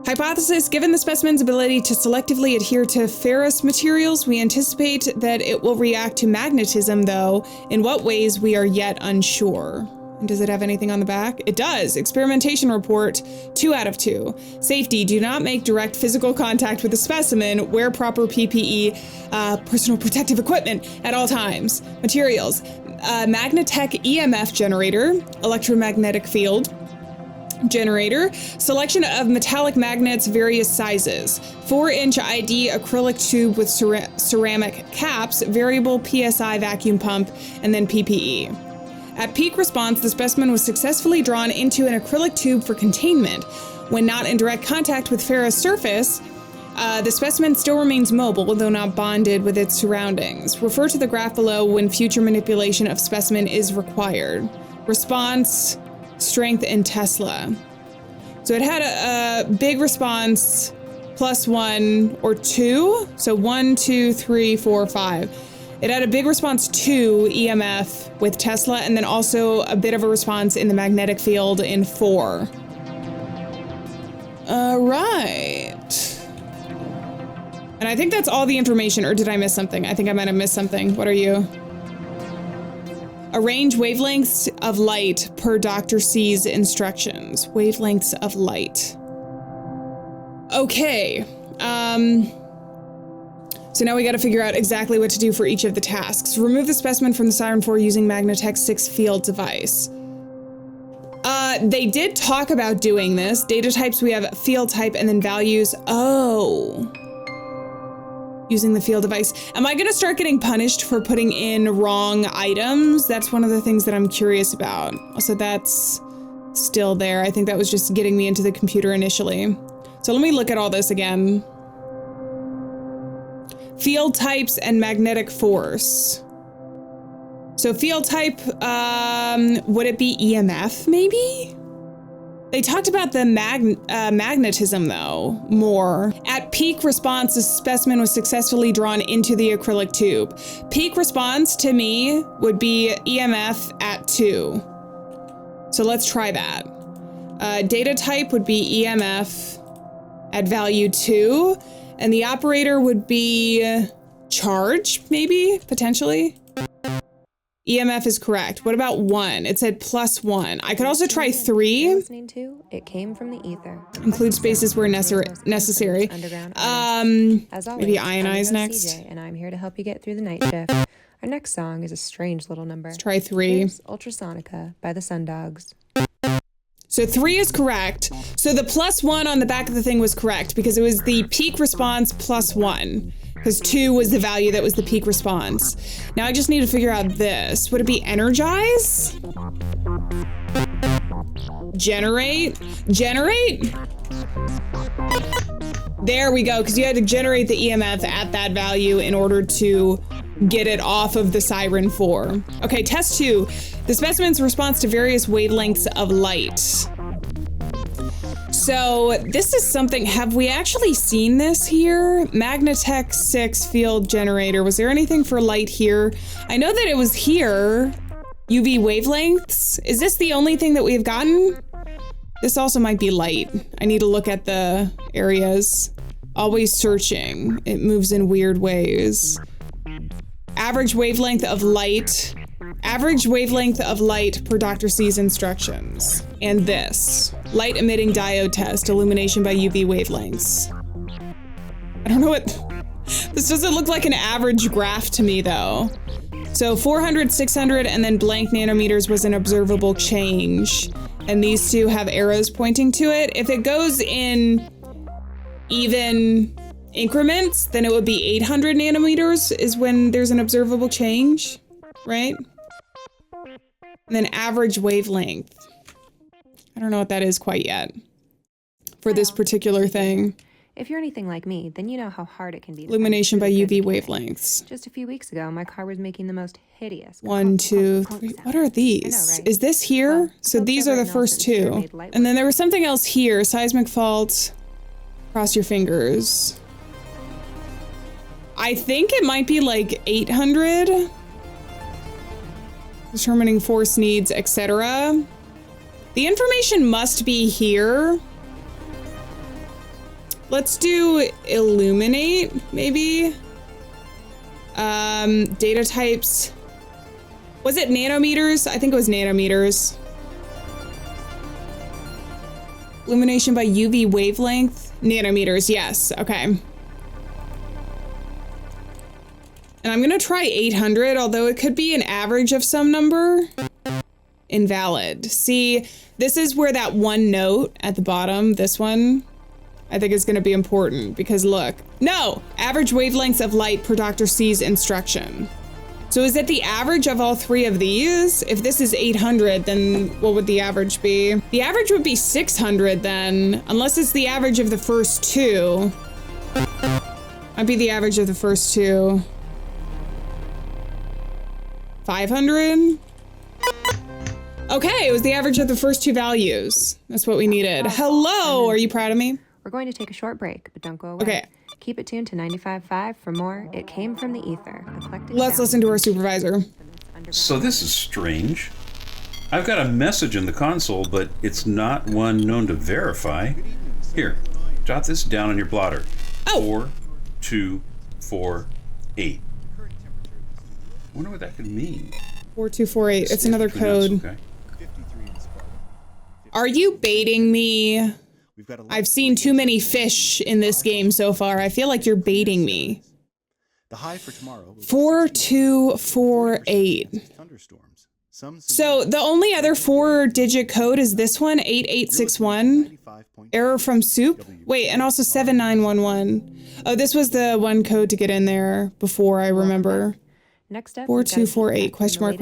Hypothesis: given the specimen's ability to selectively adhere to ferrous materials, we anticipate that it will react to magnetism, though in what ways we are yet unsure. And does it have anything on the back? It does. Experimentation report, 2 out of 2. Safety: do not make direct physical contact with the specimen. Wear proper PPE, personal protective equipment at all times. Materials: Magnetech EMF generator, electromagnetic field generator, selection of metallic magnets, various sizes, 4-inch ID acrylic tube with ceramic caps, variable PSI vacuum pump, and then PPE. At peak response, the specimen was successfully drawn into an acrylic tube for containment. When not in direct contact with ferrous surface, the specimen still remains mobile, though not bonded with its surroundings. Refer to the graph below when future manipulation of specimen is required. Response: strength in Tesla. So it had a big response, +1 or 2. So 1, 2, 3, 4, 5. It had a big response 2 EMF with Tesla, and then also a bit of a response in the magnetic field in 4. All right. And I think that's all the information, or did I miss something? I think I might have missed something. What are you? Arrange wavelengths of light per Dr. C's instructions. Wavelengths of light. Okay. So now we got to figure out exactly what to do for each of the tasks. Remove the specimen from the Siren 4 using Magnetech 6 field device. They did talk about doing this. Data types, we have field type and then values. Oh. Using the field device. Am I gonna start getting punished for putting in wrong items? That's one of the things that I'm curious about. Also, that's still there. I think that was just getting me into the computer initially. So let me look at all this again. Field types and magnetic force. So field type, would it be EMF maybe? They talked about the magnetism, though, more. At peak response, the specimen was successfully drawn into the acrylic tube. Peak response, to me, would be EMF at 2. So let's try that. Data type would be EMF at value 2, and the operator would be charge, maybe, potentially? EMF is correct. What about 1? It said +1. I could also try 3. Listening to It Came from the Ether. Include spaces where necessary. As always, maybe ionize I'm next. CJ, and I'm here to help you get through the night shift. Our next song is a strange little number. Let's try 3. Here's Ultrasonica by the Sundogs. So 3 is correct. So the +1 on the back of the thing was correct because it was the peak response +1. Because 2 was the value that was the peak response. Now I just need to figure out this. Would it be energize? Generate? Generate? There we go, because you had to generate the EMF at that value in order to get it off of the Siren 4. Okay, test 2. The specimen's response to various wavelengths of light. So this is something, have we actually seen this here? Magnetech 6 field generator. Was there anything for light here? I know that it was here. UV wavelengths. Is this the only thing that we've gotten? This also might be light. I need to look at the areas. Always searching. It moves in weird ways. Average wavelength of light. Average wavelength of light per Dr. C's instructions. And this. Light emitting diode test. Illumination by UV wavelengths. I don't know what... This doesn't look like an average graph to me though. So 400, 600, and then blank nanometers was an observable change. And these two have arrows pointing to it. If it goes in even increments, then it would be 800 nanometers is when there's an observable change, right? And then average wavelength. I don't know what that is quite yet for this particular thing. If you're anything like me, then you know how hard it can be to illumination by UV wavelengths. Just a few weeks ago, my car was making the most hideous 1, 2, 3. What are these? Know, right? Is this here? Well, so these are the first two. And then there was something else here. Seismic fault. Cross your fingers. I think it might be like 800. Determining force needs, etc. The information must be here. Let's do illuminate, maybe. Data types. Was it nanometers? I think it was nanometers. Illumination by UV wavelength. Nanometers, yes, okay. And I'm gonna try 800, although it could be an average of some number. Invalid. See, this is where that one note at the bottom, this one, I think is gonna be important because look, no, average wavelengths of light per Dr. C's instruction. So is it the average of all three of these? If this is 800, then what would the average be? The average would be 600 then, unless it's the average of the first two. Might be the average of the first two. 500? Okay, it was the average of the first two values. That's what we needed. Hello, are you proud of me? We're going to take a short break, but don't go away. Okay. Keep it tuned to 95.5 for more. It came from the ether. Let's listen to our supervisor. So this is strange. I've got a message in the console, but it's not one known to verify. Here, jot this down on your blotter. Oh. 4248. I wonder what that could mean. 4248. It's another code. Okay. Are you baiting me? I've seen too many fish in this game so far. I feel like you're baiting me. The high for tomorrow 4248. Thunderstorms. So the only other 4-digit code is this one, 8861. Error from soup. Wait, and also 7911. Oh, this was the one code to get in there before, I remember. Next up, 4248 question mark.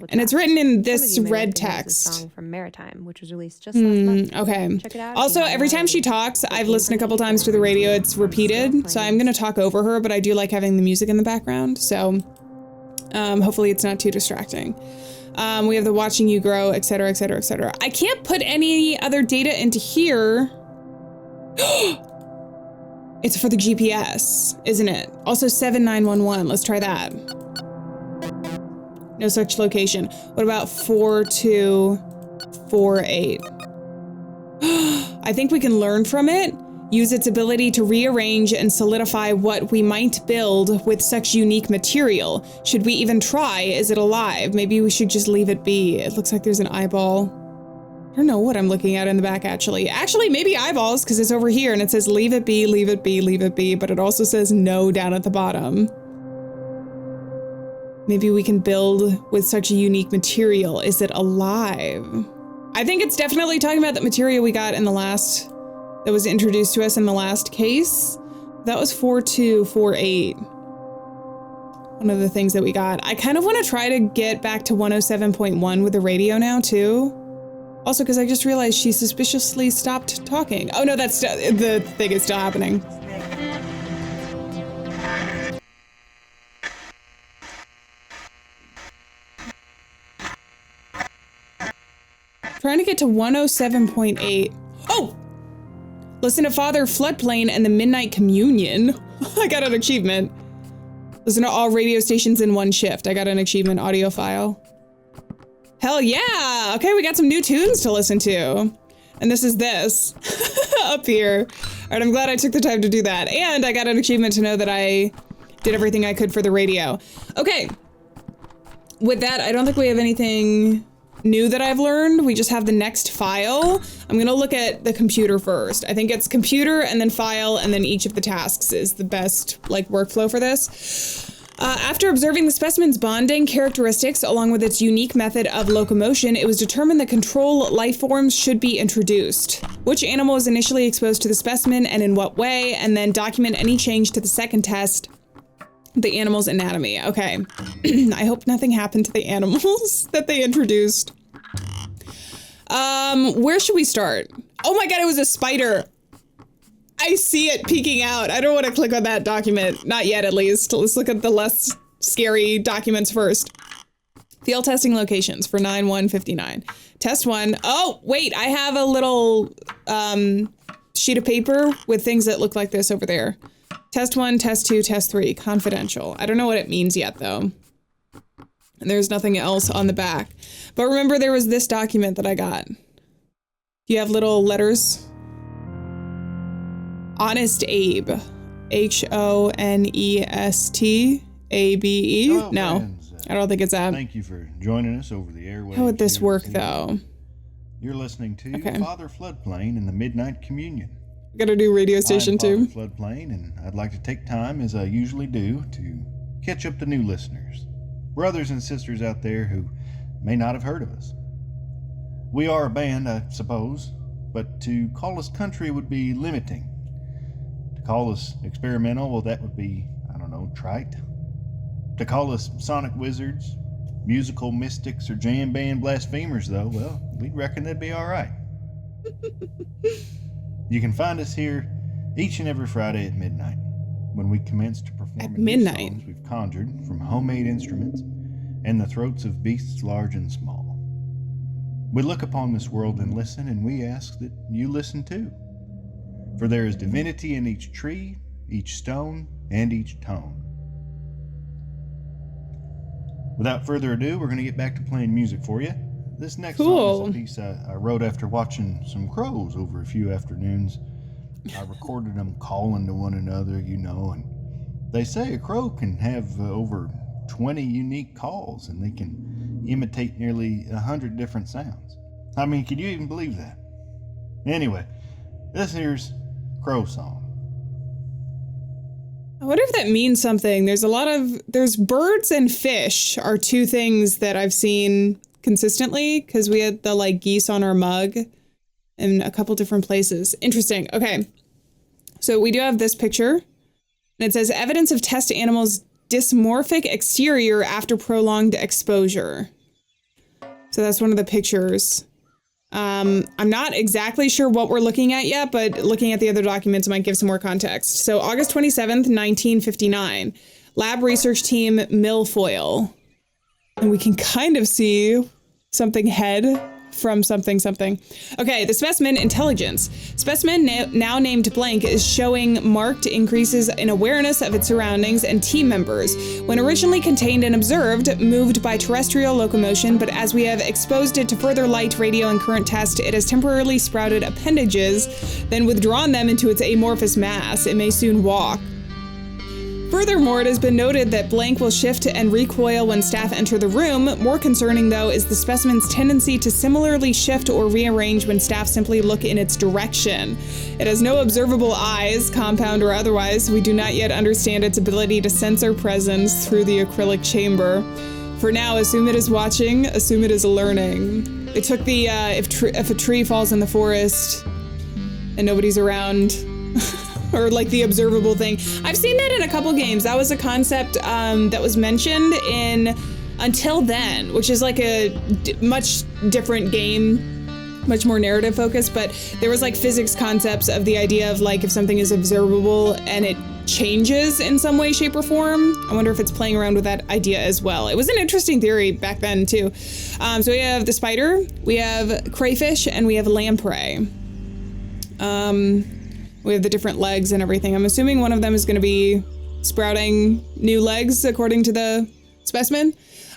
And it's written in this red text. Song from Maritime, which was released just last month. Okay. Check it out. Also, every time she talks, I've listened a couple times to the radio. It's repeated, so I'm gonna talk over her, but I do like having the music in the background. So, hopefully it's not too distracting. We have the watching you grow, etc., etc., etc. I can't put any other data into here. It's for the GPS, isn't it? Also 7911, let's try that. No such location. What about 4248? I think we can learn from it. Use its ability to rearrange and solidify what we might build with such unique material. Should we even try? Is it alive? Maybe we should just leave it be. It looks like there's an eyeball. I don't know what I'm looking at in the back, actually. Actually, maybe eyeballs, because it's over here and it says leave it be, leave it be, leave it be, but it also says no down at the bottom. Maybe we can build with such a unique material. Is it alive? I think it's definitely talking about the material we got in the last, that was introduced to us in the last case. That was 4248. One of the things that we got. I kind of want to try to get back to 107.1 with the radio now, too. Also, because I just realized she suspiciously stopped talking. Oh no, that's the thing is still happening. Trying to get to 107.8. Oh! Listen to Father Floodplain and the Midnight Communion. I got an achievement. Listen to all radio stations in one shift. I got an achievement audio file. Hell yeah! Okay, we got some new tunes to listen to. And this is this. Up here. Alright, I'm glad I took the time to do that. And I got an achievement to know that I did everything I could for the radio. Okay. With that, I don't think we have anything new that I've learned. We just have the next file. I'm gonna look at the computer first. I think it's computer and then file and then each of the tasks is the best like workflow for this. After observing the specimen's bonding characteristics along with its unique method of locomotion, it was determined that control life forms should be introduced. Which animal was initially exposed to the specimen and in what way, and then document any change to the second test, the animal's anatomy. Okay. I hope nothing happened to the animals that they introduced. Where should we start? Oh my god, it was a spider. I see it peeking out. I don't want to click on that document. Not yet, at least. Let's look at the less scary documents first. Field testing locations for 9/1/59. Test 1. Oh, wait, I have a little sheet of paper with things that look like this over there. Test 1, Test 2, Test 3, confidential. I don't know what it means yet, though. And there's nothing else on the back. But remember, there was this document that I got. Do you have little letters? Honest Abe. HONEST ABE? No, friends, I don't think it's that. Thank you for joining us over the airwaves. How would this here work, this though? evening. You're listening to Father Floodplain and the Midnight Communion. Gotta do radio station I'm too. Father Floodplain, and I'd like to take time, as I usually do, to catch up the new listeners, brothers and sisters out there who may not have heard of us. We are a band, I suppose, but to call us country would be limiting. To call us experimental, well, that would be, I don't know, trite. To call us sonic wizards, musical mystics, or jam band blasphemers, though, well, we'd reckon that'd be all right. You can find us here each and every Friday at midnight, when we commence to perform At new midnight? songs we've conjured from homemade instruments and the throats of beasts large and small. We look upon this world and listen, and we ask that you listen too. For there is divinity in each tree, each stone, and each tone. Without further ado, we're going to get back to playing music for you. This next song is a piece I wrote after watching some crows over a few afternoons. I recorded them calling to one another, you know, and they say a crow can have over 20 unique calls, and they can imitate nearly 100 different sounds. I mean, can you even believe that? Anyway, this here's Crow Song. I wonder if that means something. There's birds and fish are two things that I've seen consistently, because we had the like geese on our mug in a couple different places. Interesting. Okay. So we do have this picture, and it says evidence of test animals' dysmorphic exterior after prolonged exposure. So that's one of the pictures. I'm not exactly sure what we're looking at yet, but looking at the other documents might give some more context. So August 27th, 1959, lab research team Milfoil. And we can kind of see something head from something. Okay, the specimen intelligence. Specimen now named blank is showing marked increases in awareness of its surroundings and team members. When originally contained and observed, moved by terrestrial locomotion, but as we have exposed it to further light, radio, and current test, it has temporarily sprouted appendages, then withdrawn them into its amorphous mass. It may soon walk. Furthermore, it has been noted that blank will shift and recoil when staff enter the room. More concerning, though, is the specimen's tendency to similarly shift or rearrange when staff simply look in its direction. It has no observable eyes, compound or otherwise. We do not yet understand its ability to sense our presence through the acrylic chamber. For now, assume it is watching, assume it is learning. It took the, if a tree falls in the forest and nobody's around... or like the observable thing. I've seen that in a couple games. That was a concept that was mentioned in Until Then, which is like a much different game, much more narrative focused, but there was like physics concepts of the idea of like if something is observable and it changes in some way, shape, or form. I wonder if it's playing around with that idea as well. It was an interesting theory back then too. So we have the spider, we have crayfish, and we have lamprey. We have the different legs and everything. I'm assuming one of them is going to be sprouting new legs according to the specimen.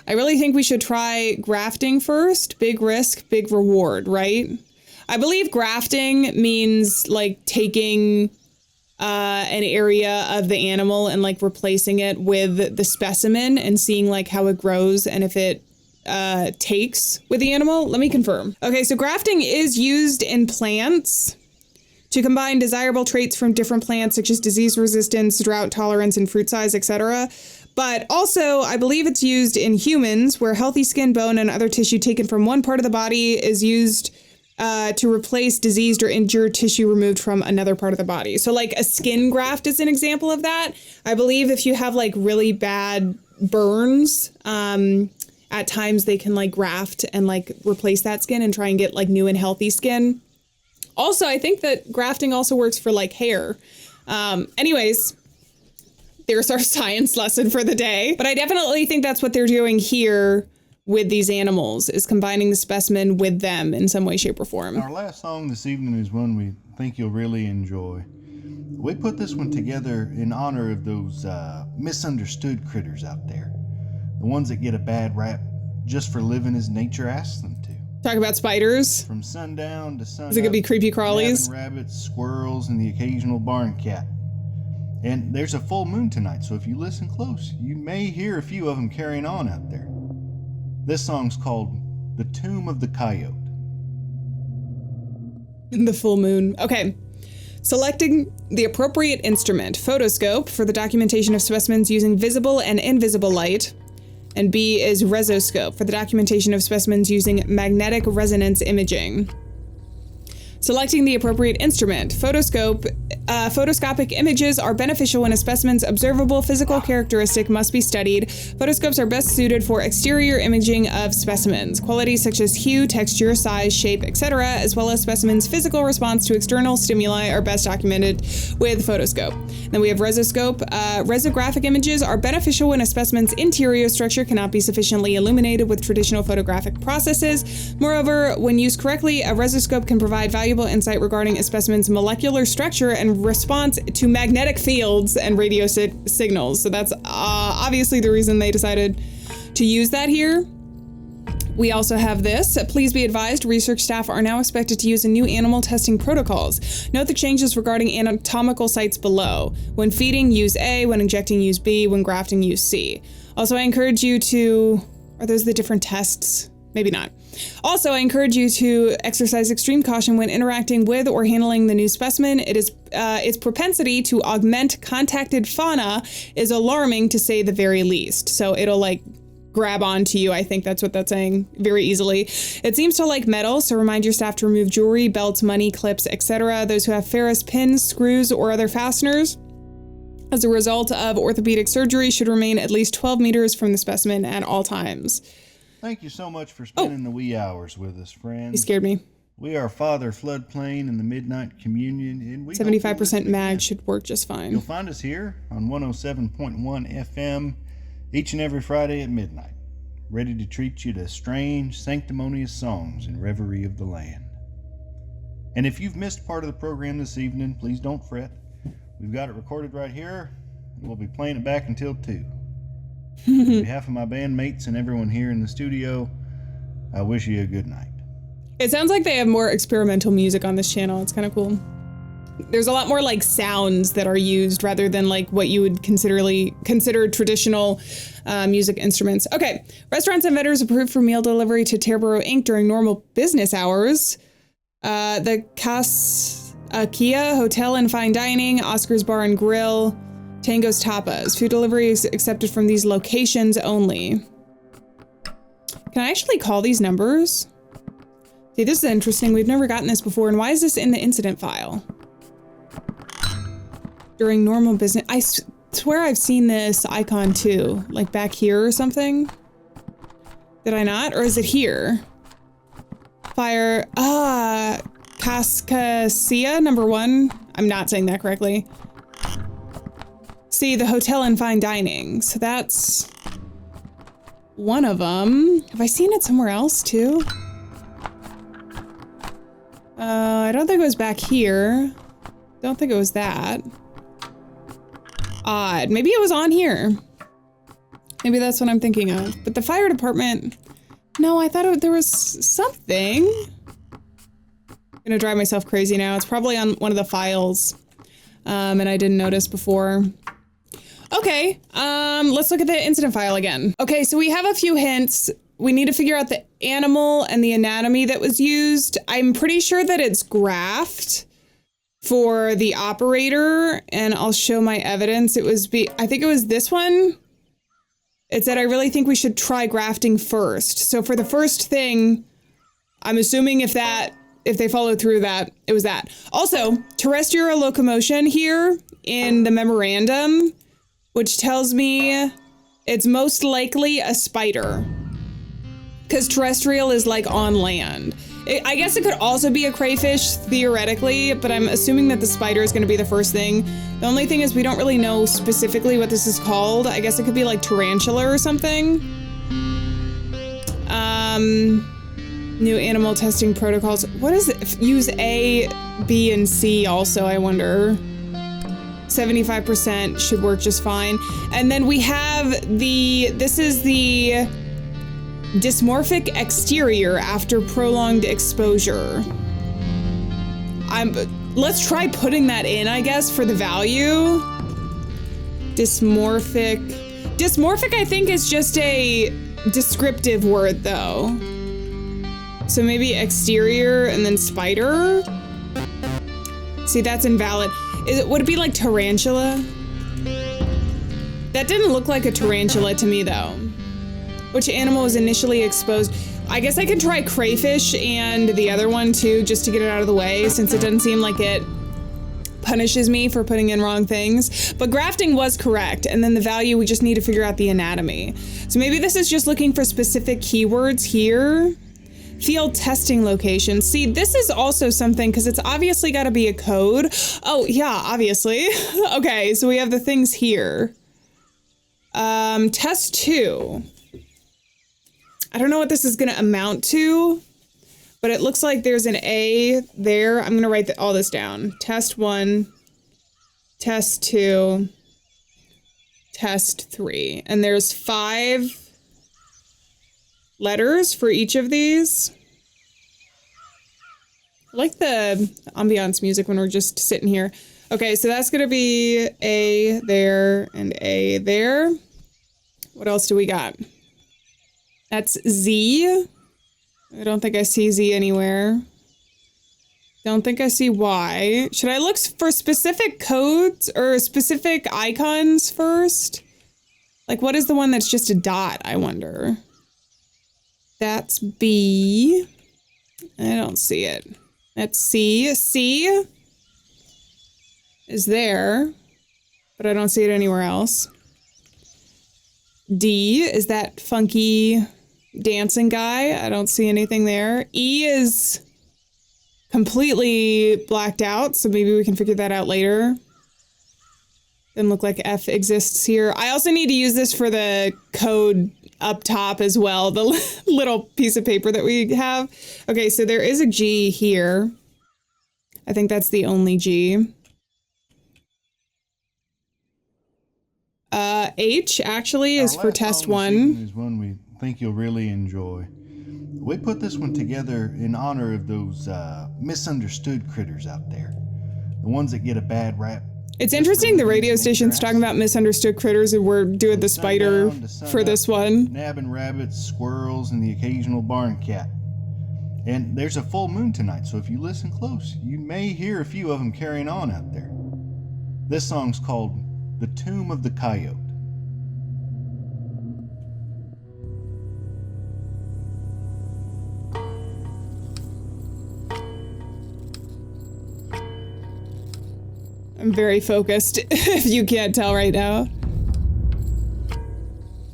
I really think we should try grafting first. Big risk, big reward, right? I believe grafting means like taking an area of the animal and like replacing it with the specimen and seeing like how it grows and if it takes with the animal. Let me confirm. Okay, so grafting is used in plants to combine desirable traits from different plants, such as disease resistance, drought tolerance, and fruit size, etc. But also, I believe it's used in humans, where healthy skin, bone, and other tissue taken from one part of the body is used to replace diseased or injured tissue removed from another part of the body. So like a skin graft is an example of that. I believe if you have like really bad burns, at times they can like graft and like replace that skin and try and get like new and healthy skin. Also, I think that grafting also works for like hair. Anyways, there's our science lesson for the day. But I definitely think that's what they're doing here with these animals, is combining the specimen with them in some way, shape, or form. Our last song this evening is one we think you'll really enjoy. We put this one together in honor of those misunderstood critters out there. The ones that get a bad rap just for living as nature asks them to. Talk about spiders. From sundown to sundown. Is it gonna be creepy crawlies? Rabbits, squirrels, and the occasional barn cat. And there's a full moon tonight, so if you listen close, you may hear a few of them carrying on out there. This song's called The Tomb of the Coyote. In the full moon. Okay. Selecting the appropriate instrument, photoscope, for the documentation of specimens using visible and invisible light. And B is resoscope, for the documentation of specimens using magnetic resonance imaging. Selecting the appropriate instrument, photoscope. Photoscopic images are beneficial when a specimen's observable physical characteristic must be studied. Photoscopes are best suited for exterior imaging of specimens. Qualities such as hue, texture, size, shape, etc., as well as specimens' physical response to external stimuli are best documented with photoscope. Then we have resoscope. Resographic images are beneficial when a specimen's interior structure cannot be sufficiently illuminated with traditional photographic processes. Moreover, when used correctly, a resoscope can provide valuable insight regarding a specimen's molecular structure and response to magnetic fields and radio signals. So that's obviously the reason they decided to use that here. We also have this. Please be advised, research staff are now expected to use a new animal testing protocols. Note the changes regarding anatomical sites below. When feeding, use A. When injecting, use B. When grafting, use C. Also, I encourage you to... Are those the different tests? Maybe not. Also, I encourage you to exercise extreme caution when interacting with or handling the new specimen. Its propensity to augment contacted fauna is alarming, to say the very least. So it'll like grab onto you. I think that's what that's saying, very easily. It seems to like metal, so remind your staff to remove jewelry, belts, money, clips, etc. Those who have ferrous pins, screws, or other fasteners as a result of orthopedic surgery should remain at least 12 meters from the specimen at all times. Thank you so much for spending the wee hours with us, friends. You scared me. We are Father Floodplain and the Midnight Communion, and we 75% mag should work just fine. You'll find us here on 107.1 FM each and every Friday at midnight, ready to treat you to strange, sanctimonious songs in reverie of the land. And if you've missed part of the program this evening, please don't fret. We've got it recorded right here, and we'll be playing it back until 2. On behalf of my bandmates and everyone here in the studio, I wish you a good night. It sounds like they have more experimental music on this channel. It's kind of cool. There's a lot more like sounds that are used rather than like what you would consider traditional music instruments. Okay, restaurants and vendors approved for meal delivery to TEREBRO Inc. during normal business hours. The Kia Hotel and Fine Dining, Oscar's Bar and Grill, Tango's Tapas. Food delivery is accepted from these locations only. Can I actually call these numbers? See, this is interesting. We've never gotten this before. And why is this in the incident file? During normal business. I swear I've seen this icon too. Like back here or something. Did I not? Or is it here? Fire. Cascasia #1. I'm not saying that correctly. See, the hotel and fine dining. So that's one of them. Have I seen it somewhere else too? I don't think it was back here. Don't think it was that. Odd. Maybe it was on here. Maybe that's what I'm thinking of. But the fire department... No, I thought there was something. I'm gonna drive myself crazy now. It's probably on one of the files. And I didn't notice before. Okay, let's look at the incident file again. Okay, so we have a few hints we need to figure out the animal and the anatomy that was used. I'm pretty sure that it's graft for the operator, and I'll show my evidence. I think it was this one. It said, I really think we should try grafting first. So for the first thing, I'm assuming if they follow through that, it was that. Also, terrestrial locomotion here in the memorandum, which tells me it's most likely a spider. Because terrestrial is like on land. I guess it could also be a crayfish, theoretically, but I'm assuming that the spider is going to be the first thing. The only thing is we don't really know specifically what this is called. I guess it could be like tarantula or something. New animal testing protocols. What is it? Use A, B, and C also, I wonder. 75% should work just fine. And then we have this is the dysmorphic exterior after prolonged exposure. Let's try putting that in, I guess, for the value. Dysmorphic, I think, is just a descriptive word, though. So maybe exterior and then spider. See, that's invalid. Would it be like tarantula? That didn't look like a tarantula to me, though. Which animal was initially exposed? I guess I could try crayfish and the other one too, just to get it out of the way, since it doesn't seem like it punishes me for putting in wrong things. But grafting was correct, and then the value, we just need to figure out the anatomy. So maybe this is just looking for specific keywords here. Field testing location. See, this is also something, because it's obviously got to be a code. Oh yeah, obviously. Okay, so we have the things here. Test 2. I don't know what this is going to amount to, but it looks like there's an A there. I'm going to write all this down. Test 1, test 2, test 3. And there's 5 letters for each of these. I like the ambiance music when we're just sitting here. Okay, so that's going to be A there and A there. What else do we got? That's Z. I don't think I see Z anywhere. Don't think I see Y. Should I look for specific codes or specific icons first? Like, what is the one that's just a dot, I wonder? That's B. I don't see it. That's C. C is there, but I don't see it anywhere else. D is that funky dancing guy. I don't see anything there. E is completely blacked out, so maybe we can figure that out later. Doesn't look like F exists here. I also need to use this for the code up top as well, the little piece of paper that we have. Okay, so there is a G here. I think that's the only G. H actually is for test 1. Is one we think you'll really enjoy. We put this one together in honor of those misunderstood critters out there. The ones that get a bad rap. It's interesting the radio station's talking about misunderstood critters and we're doing the spider for this one. Nabbing rabbits, squirrels, and the occasional barn cat. And there's a full moon tonight, so if you listen close, you may hear a few of them carrying on out there. This song's called The Tomb of the Coyote. I'm very focused, if you can't tell right now.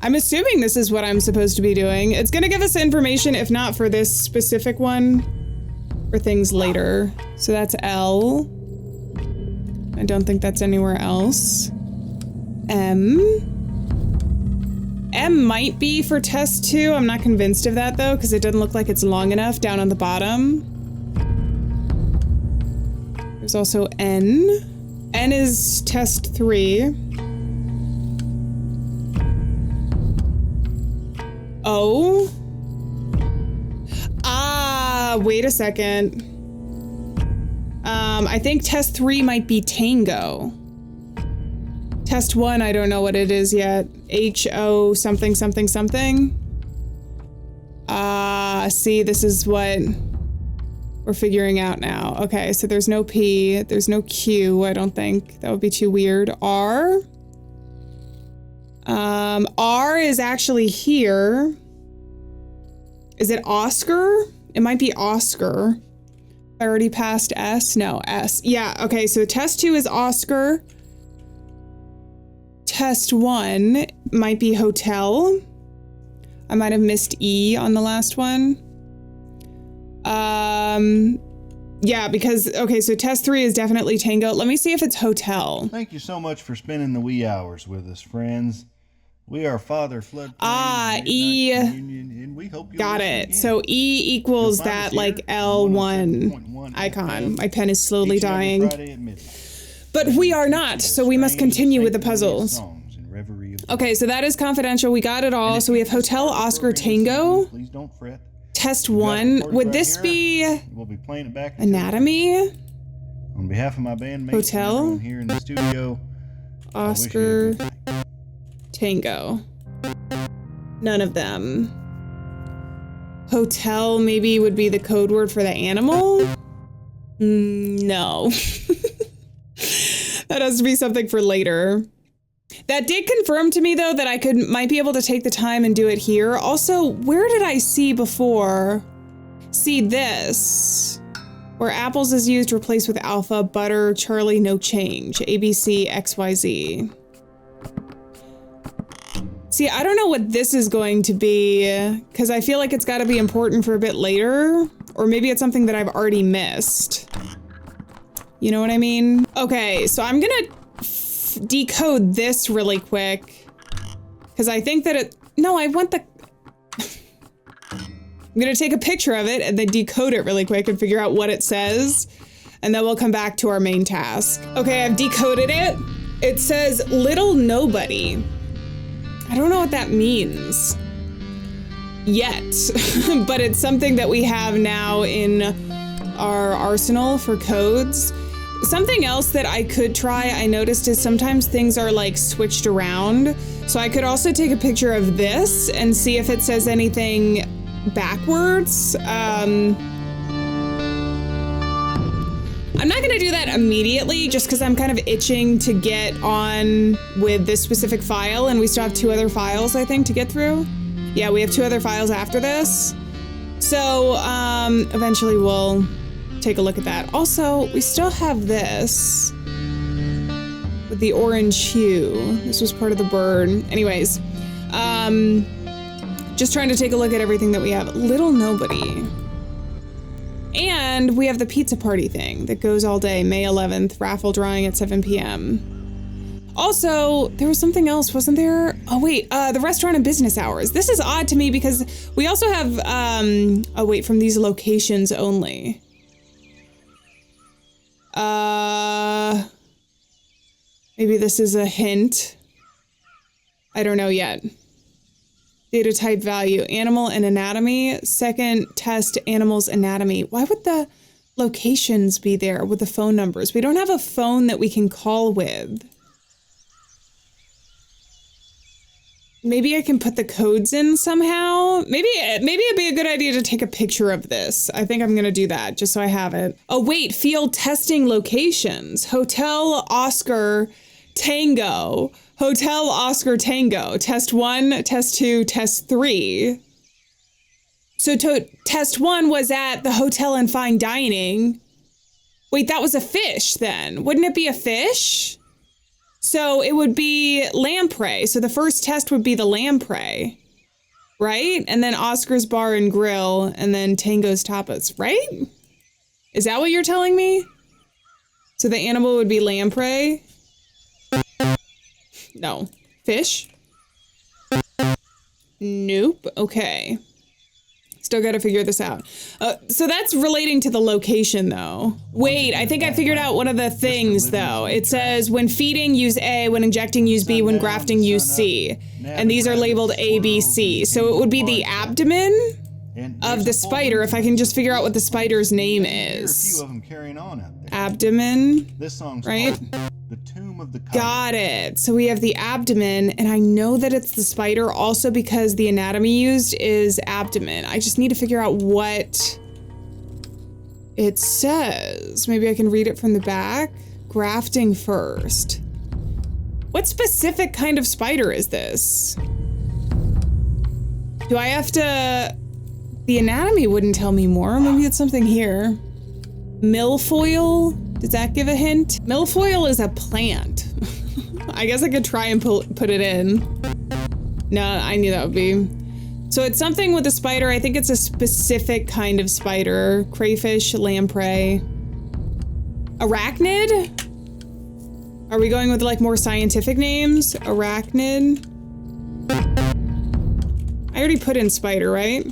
I'm assuming this is what I'm supposed to be doing. It's gonna give us information, if not for this specific one, for things later. So that's L. I don't think that's anywhere else. M. M might be for test 2. I'm not convinced of that though, because it doesn't look like it's long enough down on the bottom. There's also N. N is test 3. O. Ah, wait a second. I think test 3 might be Tango. Test 1, I don't know what it is yet. H-O something something something. See, this is what we're figuring out now. Okay, so there's no P, there's no Q, I don't think. That would be too weird. R? R is actually here. Is it Oscar? It might be Oscar. I already passed S? No, S. Yeah, okay, so test 2 is Oscar. Test 1 might be hotel. I might have missed E on the last one. Yeah, because, okay, so test 3 is definitely Tango. Let me see if it's hotel. Thank you so much for spending the wee hours with us, friends. We are Father Flood. E. And we hope got it. Again. So E equals that like L1 icon. My pen is slowly dying. But we are not, so we must continue with the puzzles. Okay, so that is confidential. We got it all. So we have Hotel Oscar Tango. Please don't fret. Test 1. Would this be we'll be playing it back anatomy? On behalf of my bandmates Hotel here in the studio, Oscar Tango. None of them. Hotel maybe would be the code word for the animal? No. That has to be something for later. That did confirm to me though that I might be able to take the time and do it here. Also, where did I see before? See this, where apples is used, replaced with alpha, butter, Charlie, no change, ABC, XYZ. See, I don't know what this is going to be, because I feel like it's got to be important for a bit later, or maybe it's something that I've already missed. You know what I mean? Okay, so I'm gonna decode this really quick, because I think that it, no, I want the, I'm gonna take a picture of it and then decode it really quick and figure out what it says, and then we'll come back to our main task. Okay, I've decoded it. It says little nobody. I don't know what that means yet, but it's something that we have now in our arsenal for codes. Something else that I could try, I noticed, is sometimes things are like switched around. So I could also take a picture of this and see if it says anything backwards. I'm not gonna do that immediately just because I'm kind of itching to get on with this specific file, and we still have 2 other files, I think, to get through. Yeah, we have 2 other files after this. So eventually we'll take a look at that. Also, we still have this with the orange hue. This was part of the bird. Anyways, just trying to take a look at everything that we have. Little nobody. And we have the pizza party thing that goes all day, May 11th, raffle drawing at 7 p.m. Also, there was something else, wasn't there? Oh wait, the restaurant and business hours. This is odd to me because we also have, oh wait, from these locations only. Maybe this is a hint. I don't know yet. Data type value, animal and anatomy. Second test, animals anatomy. Why would the locations be there with the phone numbers? We don't have a phone that we can call with. Maybe I can put the codes in somehow. Maybe it'd be a good idea to take a picture of this. I think I'm gonna do that just so I have it. Oh wait, field testing locations. Hotel Oscar Tango. Hotel Oscar Tango. Test 1, test 2, test 3. So test 1 was at the hotel and fine dining. Wait, that was a fish then. Wouldn't it be a fish? So it would be lamprey. So the first test would be the lamprey, right? And then Oscar's Bar and Grill, and then Tango's Tapas, right? Is that what you're telling me? So the animal would be lamprey? No. Fish? Nope. Okay. Still gotta figure this out. So that's relating to the location though. Wait, I think I figured out one of the things though. It says when feeding, use A, when injecting, use B, when grafting, use C. And these are labeled A, B, C. So it would be the abdomen of the spider, if I can just figure out what the spider's name is. A few of them carrying on out there. Abdomen, this song's right? The Tomb of of the kite. Got it. So we have the abdomen, and I know that it's the spider also because the anatomy used is abdomen. I just need to figure out what it says. Maybe I can read it from the back. Grafting first. What specific kind of spider is this? Do I have to... The anatomy wouldn't tell me more. Maybe it's something here. Milfoil? Does that give a hint? Milfoil is a plant. I guess I could try and put it in. No, I knew that would be. So it's something with a spider. I think it's a specific kind of spider. Crayfish, lamprey. Arachnid? Are we going with like more scientific names? Arachnid. I already put in spider, right?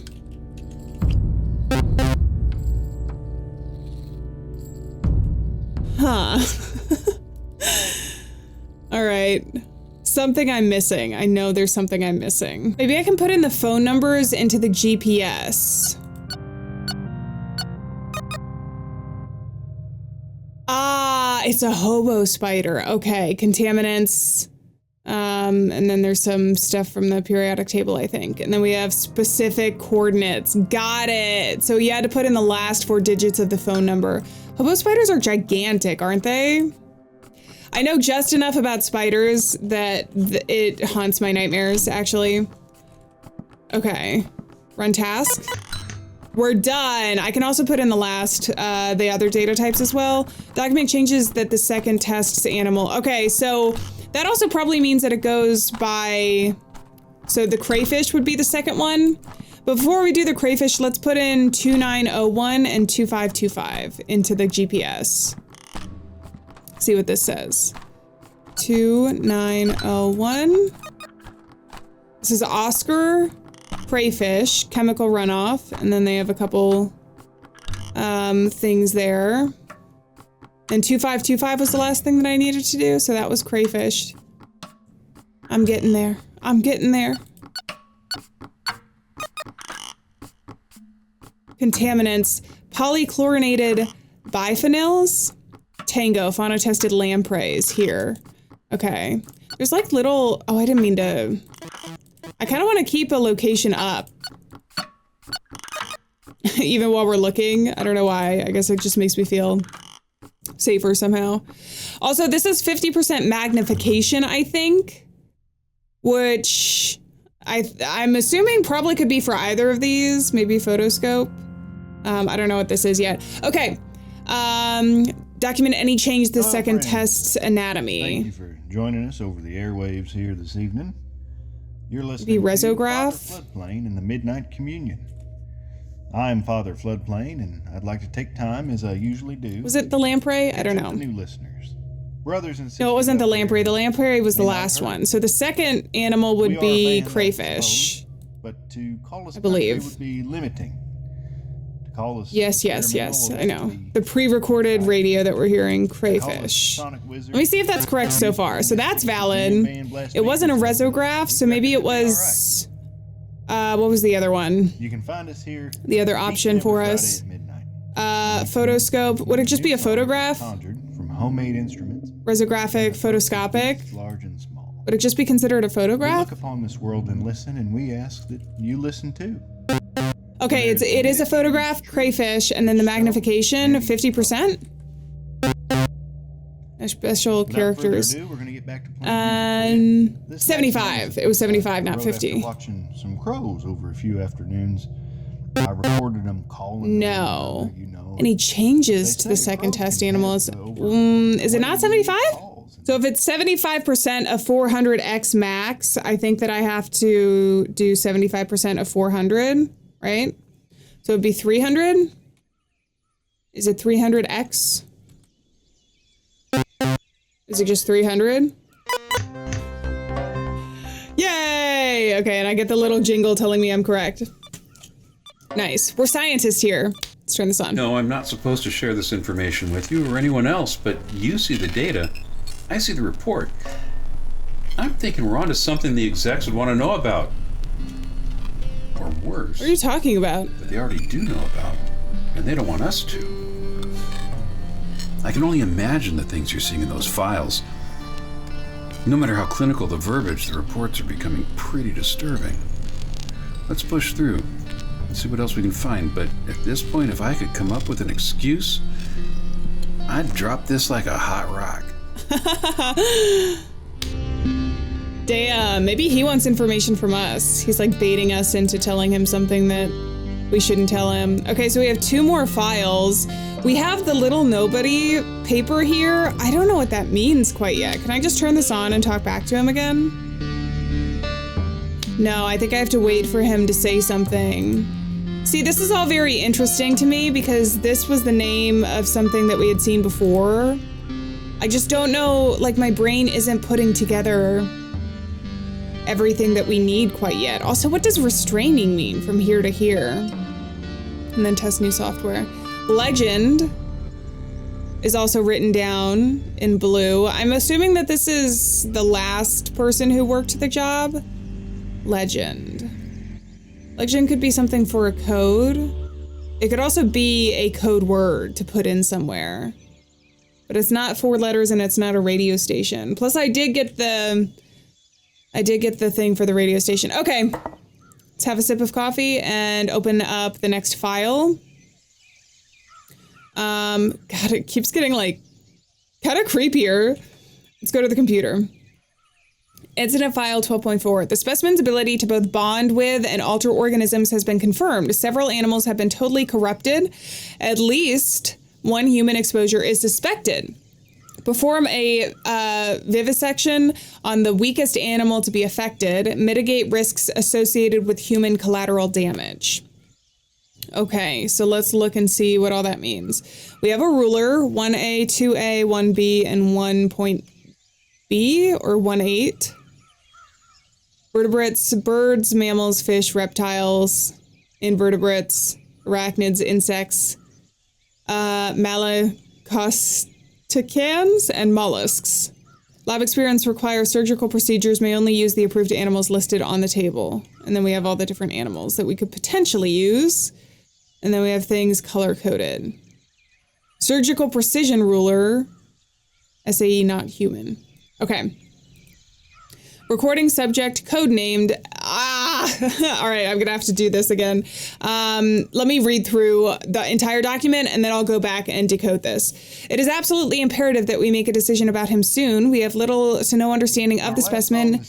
Huh. All right. Something I'm missing. I know there's something I'm missing. Maybe I can put in the phone numbers into the GPS. Ah, it's a hobo spider. Okay, contaminants. And then there's some stuff from the periodic table, I think. And then we have specific coordinates. Got it. So you had to put in the last 4 digits of the phone number. Hobo spiders are gigantic, aren't they? I know just enough about spiders that it haunts my nightmares, actually. Okay, run task. We're done. I can also put in the last, the other data types as well. Document changes that the second tests animal. Okay, so that also probably means that it goes by, so the crayfish would be the second one. But before we do the crayfish, let's put in 2901 and 2525 into the GPS. See what this says. 2901. This is Oscar, crayfish, chemical runoff, and then they have a couple things there. And 2525 was the last thing that I needed to do, so that was crayfish. I'm getting there. I'm getting there. Contaminants, polychlorinated biphenyls, tango, fauna-tested lampreys here. Okay. There's like little, oh, I didn't mean to. I kind of want to keep a location up. Even while we're looking. I don't know why. I guess it just makes me feel safer somehow. Also, this is 50% magnification, I think. Which I'm assuming probably could be for either of these. Maybe photoscope. I don't know what this is yet. Okay. Document any change to the second test's anatomy. Thank you for joining us over the airwaves here this evening. You're listening to Father Floodplain in the Midnight Communion. I'm Father Floodplain, and I'd like to take time, as I usually do. Was it the lamprey? I don't know. The new listeners, brothers and sisters. No, it wasn't the lamprey. The lamprey was the last one. So the second animal would be crayfish. But to call us, I believe, would be limiting. Yes, I know. The pre-recorded radio that we're hearing, crayfish. Let me see if that's correct so far. So that's valid. It wasn't a resograph, so maybe it was, what was the other one? You can find us here. The other option for us. Photoscope. Would it just be a photograph? From homemade instruments. Resographic, photoscopic. Large and small. Would it just be considered a photograph? We look upon this world and listen, and we ask that you listen too. Okay, it is a photograph, crayfish, and then the magnification, 50%? Special characters. We're gonna get back to 75. It was 75, not 50. Watching some crows over a few afternoons. I recorded them calling. No. Any changes to the second test animals? Is it not 75? So if it's 75% of 400x max, I think that I have to do 75% of 400. Right? So it'd be 300? Is it 300x? Is it just 300? Yay! Okay, and I get the little jingle telling me I'm correct. Nice. We're scientists here. Let's turn this on. No, I'm not supposed to share this information with you or anyone else, but you see the data. I see the report. I'm thinking we're onto something the execs would want to know about. Or worse. What are you talking about? That they already do know about, and they don't want us to. I can only imagine the things you're seeing in those files. No matter how clinical the verbiage, the reports are becoming pretty disturbing. Let's push through and see what else we can find, but at this point, if I could come up with an excuse, I'd drop this like a hot rock. Damn, maybe he wants information from us. He's like baiting us into telling him something that we shouldn't tell him. Okay, so we have 2 more files. We have the little nobody paper here. I don't know what that means quite yet. Can I just turn this on and talk back to him again? No, I think I have to wait for him to say something. See, this is all very interesting to me because this was the name of something that we had seen before. I just don't know, like my brain isn't putting together everything that we need quite yet. Also, what does restraining mean from here to here? And then test new software. Legend is also written down in blue. I'm assuming that this is the last person who worked the job. Legend. Legend could be something for a code. It could also be a code word to put in somewhere. But it's not 4 letters and it's not a radio station. Plus I did get the thing for the radio station. Okay, let's have a sip of coffee and open up the next file. God, it keeps getting like kind of creepier. Let's go to the computer. Incident file 12.4. The specimen's ability to both bond with and alter organisms has been confirmed. Several animals have been totally corrupted. At least 1 human exposure is suspected. Perform a vivisection on the weakest animal to be affected. Mitigate risks associated with human collateral damage. Okay, so let's look and see what all that means. We have a ruler, 1A, 2A, 1B, and 1.B, or 1.8. Vertebrates, birds, mammals, fish, reptiles, invertebrates, arachnids, insects, malacostraceans, and mollusks. Lab experience requires surgical procedures, may only use the approved animals listed on the table. And then we have all the different animals that we could potentially use. And then we have things color-coded. Surgical precision ruler, SAE not human. Okay. Recording subject, codenamed, all right, I'm gonna have to do this again. Let me read through the entire document and then I'll go back and decode this. It is absolutely imperative that we make a decision about him soon. We have little to no understanding of the specimen,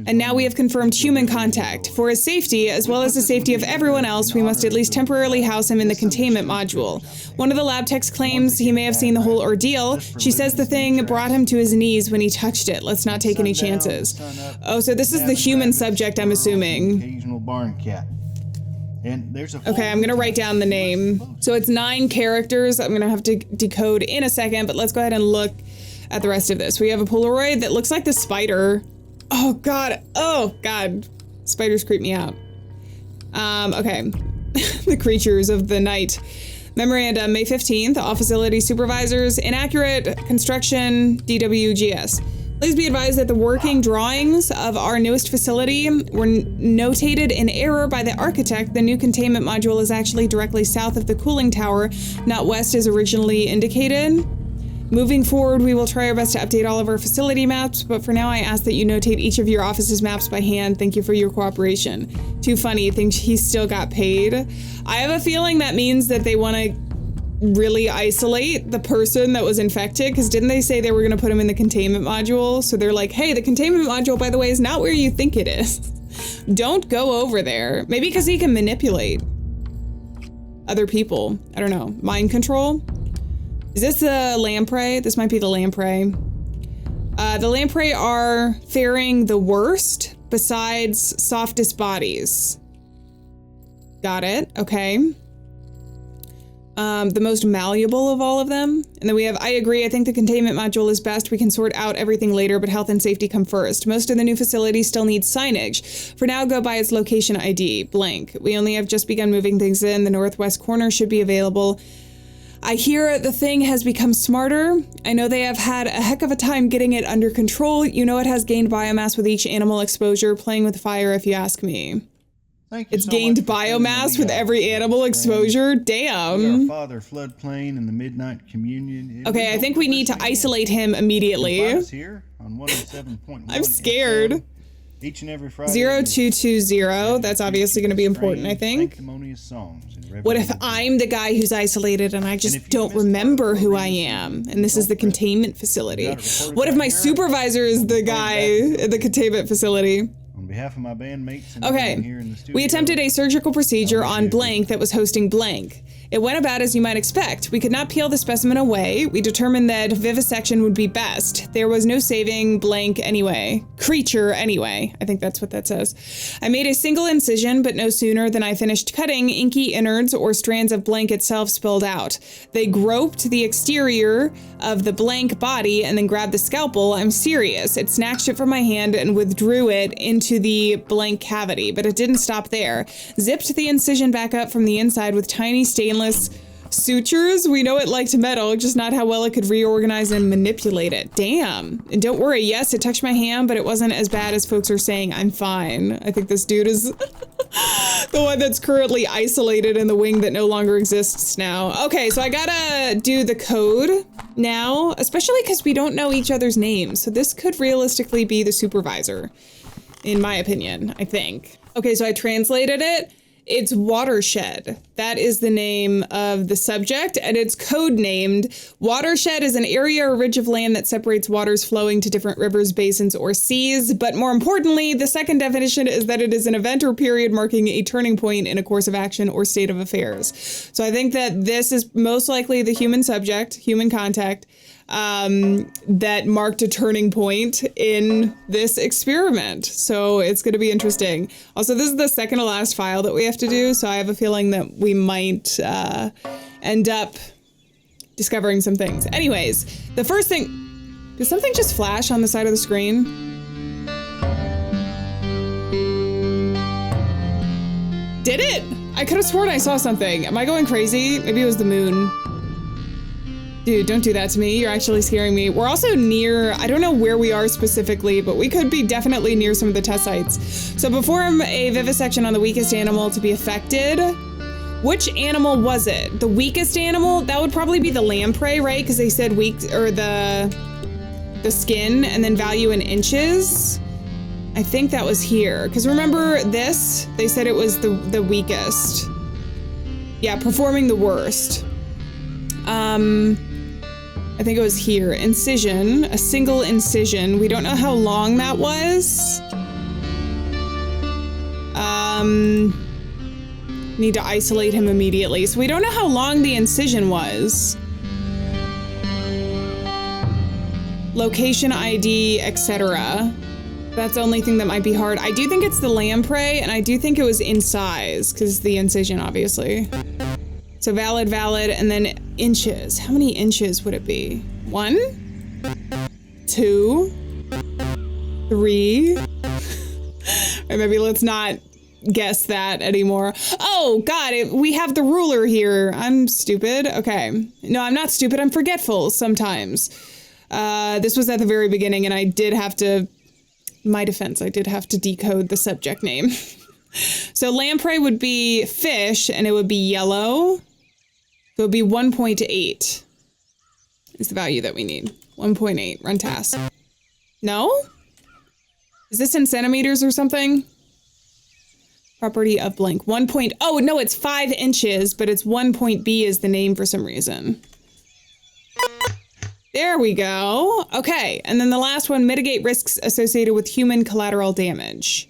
and now we have confirmed human contact. For his safety, as well as the safety of everyone else, we must at least temporarily house him in the containment module. One of the lab techs claims he may have seen the whole ordeal. She says the thing brought him to his knees when he touched it. Let's not take any chances. Oh, so this is the human subject, I'm assuming. Occasional barn cat. And there's a okay, I'm gonna write down the name. So it's 9 characters. I'm gonna have to decode in a second, but let's go ahead and look at the rest of this. We have a Polaroid that looks like the spider. Oh God, spiders creep me out. Okay, the creatures of the night. Memorandum, May 15th, all facility supervisors, inaccurate construction, DWGS. Please be advised that the working drawings of our newest facility were notated in error by the architect. The new containment module is actually directly south of the cooling tower, not west as originally indicated. Moving forward, we will try our best to update all of our facility maps, but for now I ask that you notate each of your office's maps by hand. Thank you for your cooperation. Too funny, thinks he still got paid. I have a feeling that means that they want to really isolate the person that was infected, because didn't they say they were going to put him in the containment module? So they're like, hey, the containment module, by the way, is not where you think it is. Don't go over there. Maybe because he can manipulate other people. I don't know. Mind control? Is this the lamprey? This might be the lamprey. The lamprey are faring the worst besides softest bodies. Got it. Okay. The most malleable of all of them. And then we have, I agree, I think the containment module is best. We can sort out everything later, but health and safety come first. Most of the new facilities still need signage. For now, go by its location ID, blank. We only have just begun moving things in. The northwest corner should be available. I hear the thing has become smarter. I know they have had a heck of a time getting it under control. You know it has gained biomass with each animal exposure, playing with fire if you ask me. Thank you It's so gained much for spending the biomass wee with hours every with us, animal friend. exposure. We are Damn. Father Floodplain and the Midnight Communion. and Okay, I hope think you'll we need to listen again. isolate him You can immediately. find us here on 107.1 I'm scared. FM each and every Friday. 0220. That's obviously going to be important, I think. Sanctimonious songs and What if reverent I'm the guy who's isolated and I just don't remember who I am? And this is the containment facility. What if my supervisor is the guy at the containment facility? On behalf of my bandmates and everyone here in the Okay, studio, we attempted a surgical procedure I wish on you blank that was hosting blank. It went about as you might expect. We could not peel the specimen away. We determined that vivisection would be best. There was no saving blank anyway. Creature anyway. I think that's what that says. I made a single incision, but no sooner than I finished cutting, inky innards or strands of blank itself spilled out. They groped the exterior of the blank body and then grabbed the scalpel. I'm serious. It snatched it from my hand and withdrew it into the blank cavity, but it didn't stop there. Zipped the incision back up from the inside with tiny stainless sutures. We know it liked metal, just not how well it could reorganize and manipulate it. Damn. And don't worry, yes, it touched my hand, but it wasn't as bad as folks are saying. I'm fine. I think this dude is the one that's currently isolated in the wing that no longer exists now. Okay, so I gotta do the code now, especially because we don't know each other's names. So this could realistically be the supervisor, in my opinion, I think. Okay, so I translated it. It's Watershed. That is the name of the subject, and it's code-named. Watershed is an area or ridge of land that separates waters flowing to different rivers, basins, or seas. But more importantly, the second definition is that it is an event or period marking a turning point in a course of action or state of affairs. So I think that this is most likely the human subject, human contact, that marked a turning point in this experiment. So it's going to be interesting. Also, this is the second to last file that we have to do, so I have a feeling that we might end up discovering some things. Anyways, the first thing... Did something just flash on the side of the screen? Did it? I could have sworn I saw something. Am I going crazy? Maybe it was the moon. Dude, don't do that to me. You're actually scaring me. We're also near, I don't know where we are specifically, but we could be definitely near some of the test sites. So perform a vivisection on the weakest animal to be affected. Which animal was it? The weakest animal? That would probably be the lamprey, right? Because they said weak, or the skin, and then value in inches. I think that was here. Because remember this? They said it was the weakest. Yeah, performing the worst. I think it was here. Incision, a single incision. We don't know how long that was. Need to isolate him immediately. So we don't know how long the incision was. Location ID, etc. That's the only thing that might be hard. I do think it's the lamprey, and I do think it was in size, because the incision, obviously. So valid, and then inches. How many inches would it be? 1, 2, 3. Or maybe let's not guess that anymore. Oh, God, we have the ruler here. I'm stupid. Okay. No, I'm not stupid. I'm forgetful sometimes. This was at the very beginning, and I did have to, my defense, I did have to decode the subject name. So lamprey would be fish, and it would be yellow. So it would be 1.8 is the value that we need. 1.8, run task. No? Is this in centimeters or something? Property of blank. Oh, no, it's 5 inches, but it's 1.b is the name for some reason. There we go. Okay, and then the last one, mitigate risks associated with human collateral damage.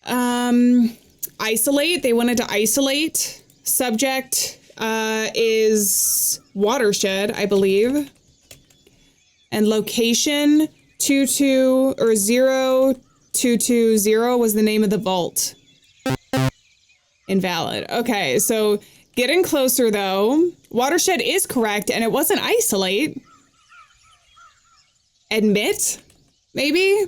Isolate, they wanted to isolate. Subject is Watershed, I believe. And location 0220 was the name of the vault. Invalid. Okay, so getting closer though. Watershed is correct, and it wasn't isolate. Admit, maybe?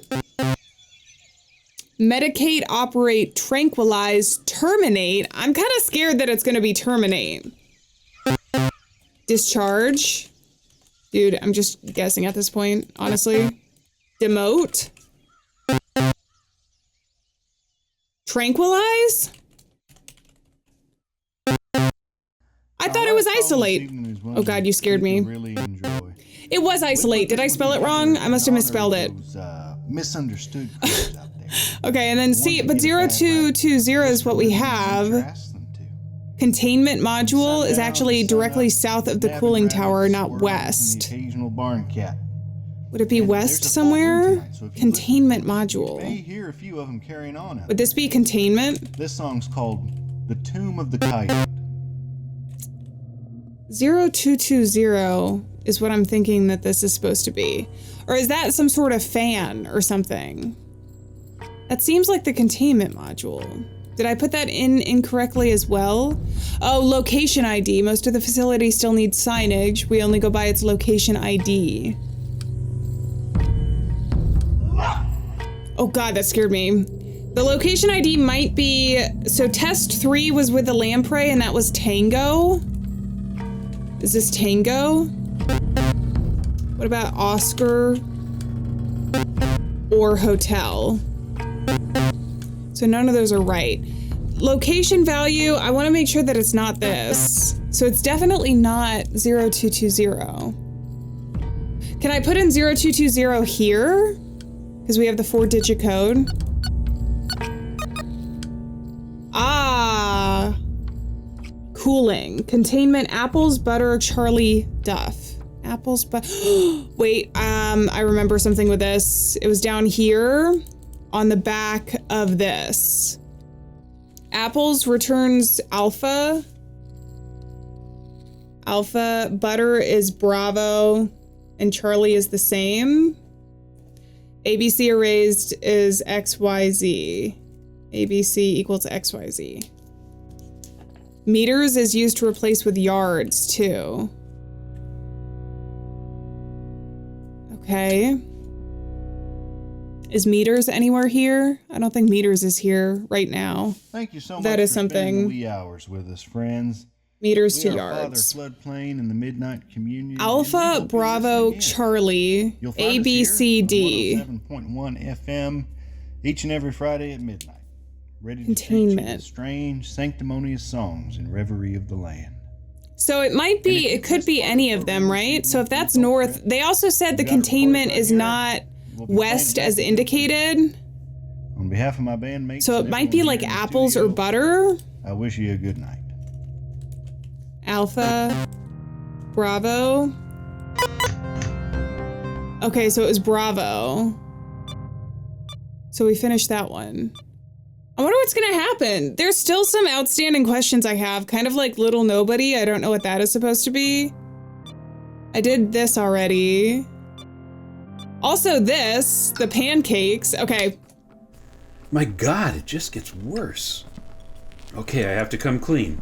Medicate, operate, tranquilize, terminate. I'm kind of scared that it's going to be terminate. Discharge. Dude, I'm just guessing at this point, honestly. Demote. Tranquilize? I thought it was isolate. Oh God, you scared me. Really enjoy. It was isolate. Did I spell it wrong? I must have misspelled it. Misunderstood creatures out there. Okay, and then see, but 0220 is what we have. Containment module is actually directly south of the cooling tower, not west. Occasional barn cat. Would it be west somewhere? Containment module. You may hear a few of them carrying on. Would this be containment? This song's called "The Tomb of the Coyote." 0220 is what I'm thinking that this is supposed to be. Or is that some sort of fan or something? That seems like the containment module. Did I put that in incorrectly as well? Oh, location ID. Most of the facility still needs signage. We only go by its location ID. Oh God, that scared me. The location ID might be, so test 3 was with the lamprey and that was Tango. Is this Tango? What about Oscar or Hotel? So none of those are right. Location value, I want to make sure that it's not this. So it's definitely not 0220. Can I put in 0220 here? Because we have the 4-digit code. Ah. Cooling. Containment, apples, butter, Charlie, Duff. Apples, but wait, I remember something with this. It was down here on the back of this. Apples returns Alpha. Alpha, butter is Bravo, and Charlie is the same. ABC erased is XYZ. ABC equal to XYZ. Meters is used to replace with yards too. Okay. Is meters anywhere here? I don't think meters is here right now. Thank you so much that is for something. spending the wee hours with us, friends. Meters to we are yards. Father Floodplain in the Midnight Communion. Alpha, Bravo, Charlie, A, B, C, D. 7.1 FM each and every Friday at midnight. Ready to teach you Containment. the strange, sanctimonious songs and reverie of the land. So it might be, it could be any of them, right? So if that's north, they also said the containment is not west as indicated. On behalf of my bandmates, So it might be like apples or butter. I wish you a good night. Alpha, Bravo. Okay, so it was Bravo. So we finished that one. I wonder what's gonna happen. There's still some outstanding questions I have, kind of like Little Nobody. I don't know what that is supposed to be. I did this already. Also this, the pancakes. Okay. My God, it just gets worse. Okay, I have to come clean.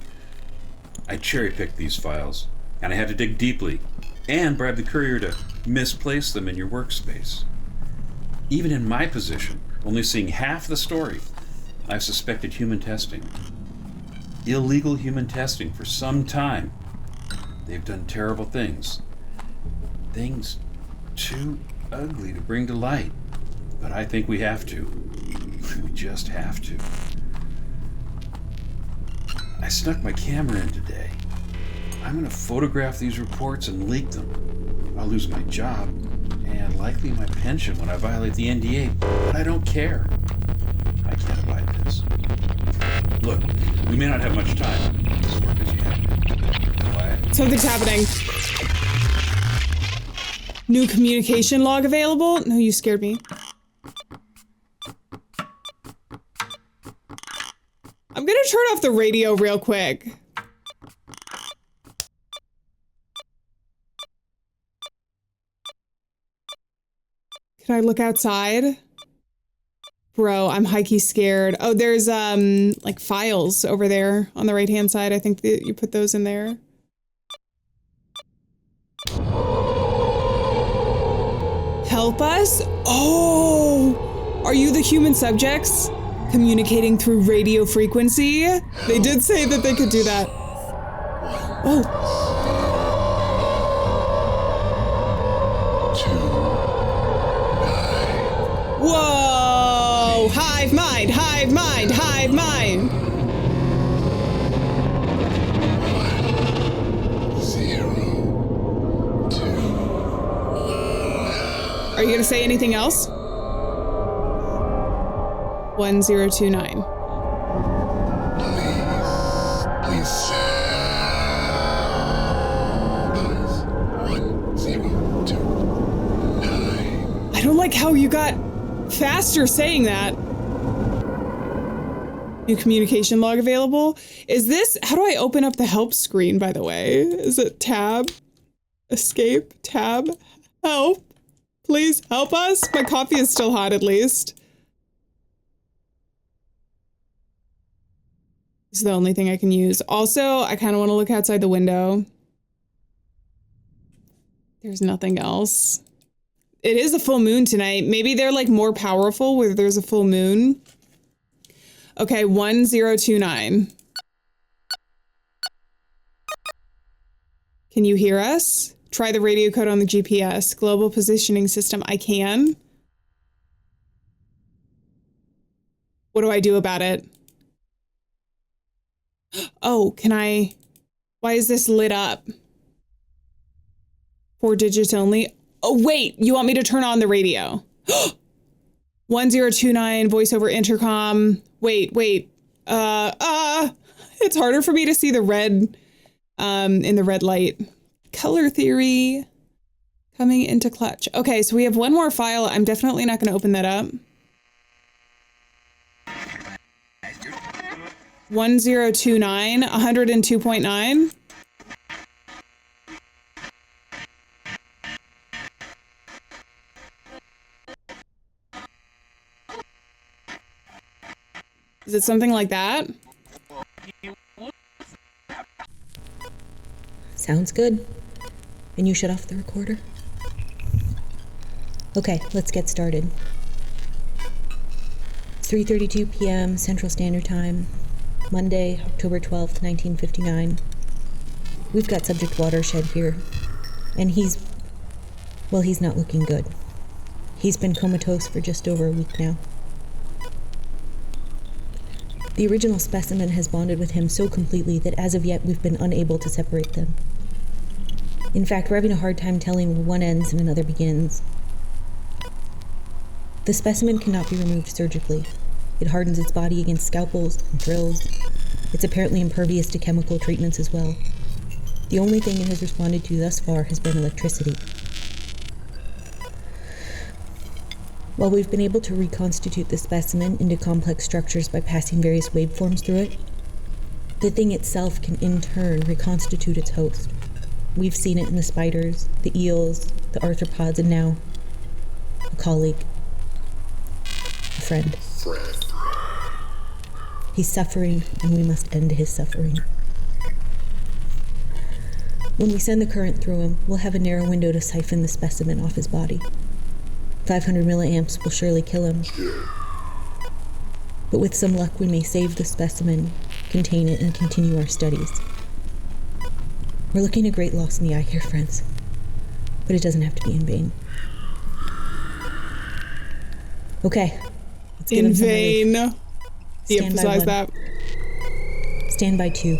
I cherry-picked these files, and I had to dig deeply, and bribe the courier to misplace them in your workspace. Even in my position, only seeing half the story, I've suspected human testing. Illegal human testing for some time. They've done terrible things. Things too ugly to bring to light. But I think we have to. We just have to. I snuck my camera in today. I'm gonna photograph these reports and leak them. I'll lose my job, and likely my pension when I violate the NDA, but I don't care. I can't abide this. Look, we may not have much time. This work as you have. Quiet. Something's happening. New communication log available? No, you scared me. I'm gonna turn off the radio real quick. Can I look outside? Bro, I'm high-key scared. Oh, there's like files over there on the right-hand side. I think that you put those in there. Help us? Oh, are you the human subjects? Communicating through radio frequency? They did say that they could do that. Oh. 2, 9. Whoa! Oh, hive mind, hive mind, hive mind. 1, 0, 2. Are you going to say anything else? 1029. Please. 1, 0, 2, 9. I don't like how you got faster saying that. New communication log available. Is this, how do I open up the help screen, by the way? Is it tab? Escape? Tab? Help? Please help us? My coffee is still hot, at least. This is the only thing I can use. Also, I kind of want to look outside the window. There's nothing else. It is a full moon tonight. Maybe they're like more powerful where there's a full moon. Okay, 1029. Can you hear us? Try the radio code on the GPS. Global positioning system. I can. What do I do about it? Oh, can I? Why is this lit up? 4 digits only. Oh, wait, you want me to turn on the radio? 1029 voice over intercom. Wait. It's harder for me to see the red in the red light. Color theory coming into clutch. Okay, so we have one more file. I'm definitely not going to open that up. 1029, 102.9. Is it something like that? Sounds good. And you shut off the recorder? Okay, let's get started. It's 3:32 p.m. Central Standard Time, Monday, October 12th, 1959. We've got Subject Watershed here, and he's not looking good. He's been comatose for just over a week now. The original specimen has bonded with him so completely that as of yet we've been unable to separate them. In fact, we're having a hard time telling where one ends and another begins. The specimen cannot be removed surgically. It hardens its body against scalpels and drills. It's apparently impervious to chemical treatments as well. The only thing it has responded to thus far has been electricity. While we've been able to reconstitute the specimen into complex structures by passing various waveforms through it, the thing itself can in turn reconstitute its host. We've seen it in the spiders, the eels, the arthropods, and now a colleague. A friend. He's suffering, and we must end his suffering. When we send the current through him, we'll have a narrow window to siphon the specimen off his body. 500 milliamps will surely kill him. But with some luck, we may save the specimen, contain it, and continue our studies. We're looking at great loss in the eye here, friends. But it doesn't have to be in vain. Okay. Let's give him some relief. In vain. De-emphasize that. Stand by 2.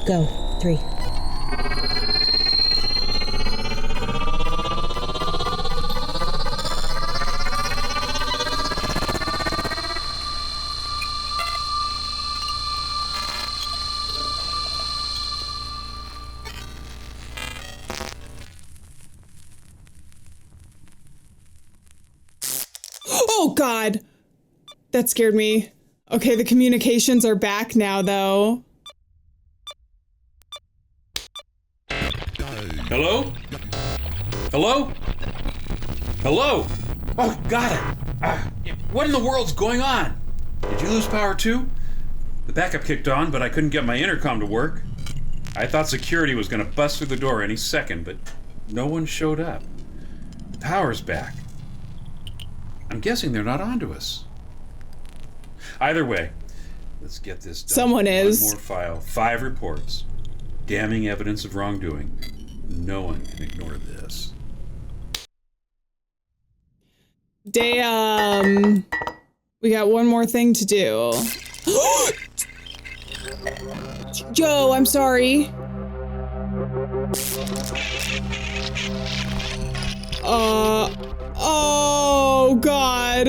Go. 3. Oh, God. That scared me. Okay, the communications are back now, though. Hello? Hello? Hello? Oh, got it. What in the world's going on? Did you lose power too? The backup kicked on, but I couldn't get my intercom to work. I thought security was going to bust through the door any second, but no one showed up. The power's back. I'm guessing they're not onto us. Either way, let's get this done. Someone is. One more file, 5 reports. Damning evidence of wrongdoing. No one can ignore this. Damn. We got one more thing to do. Joe, I'm sorry. Oh God.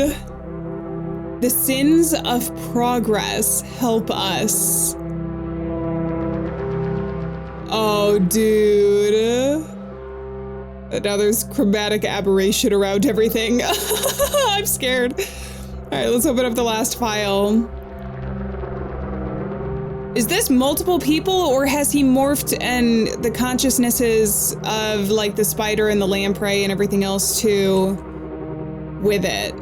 The sins of progress help us. Oh, dude. Now there's chromatic aberration around everything. I'm scared. All right, let's open up the last file. Is this multiple people, or has he morphed and the consciousnesses of like the spider and the lamprey and everything else too with it?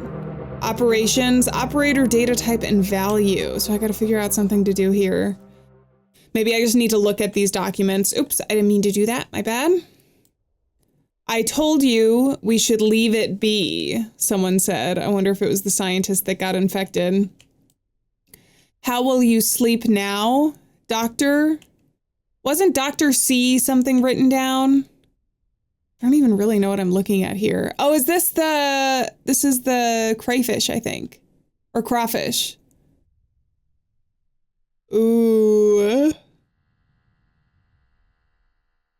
Operations, operator data type and value. So I gotta figure out something to do here. Maybe I just need to look at these documents. Oops, I didn't mean to do that, my bad. I told you we should leave it be, someone said. I wonder if it was the scientist that got infected. How will you sleep now, Doctor? Wasn't Dr. C something written down? I don't even really know what I'm looking at here. Oh, is this this is the crayfish, I think. Or crawfish. Ooh.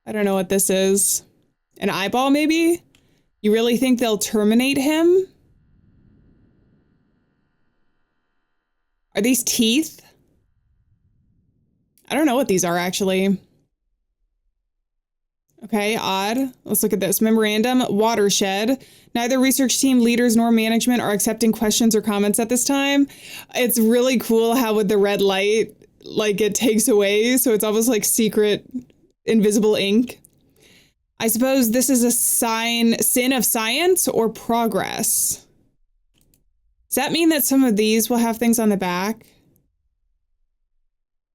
I don't know what this is. An eyeball, maybe? You really think they'll terminate him? Are these teeth? I don't know what these are, actually. Okay, odd. Let's look at this. Memorandum, watershed. Neither research team, leaders, nor management are accepting questions or comments at this time. It's really cool how with the red light, like it takes away, so it's almost like secret, invisible ink. I suppose this is a sin of science or progress. Does that mean that some of these will have things on the back?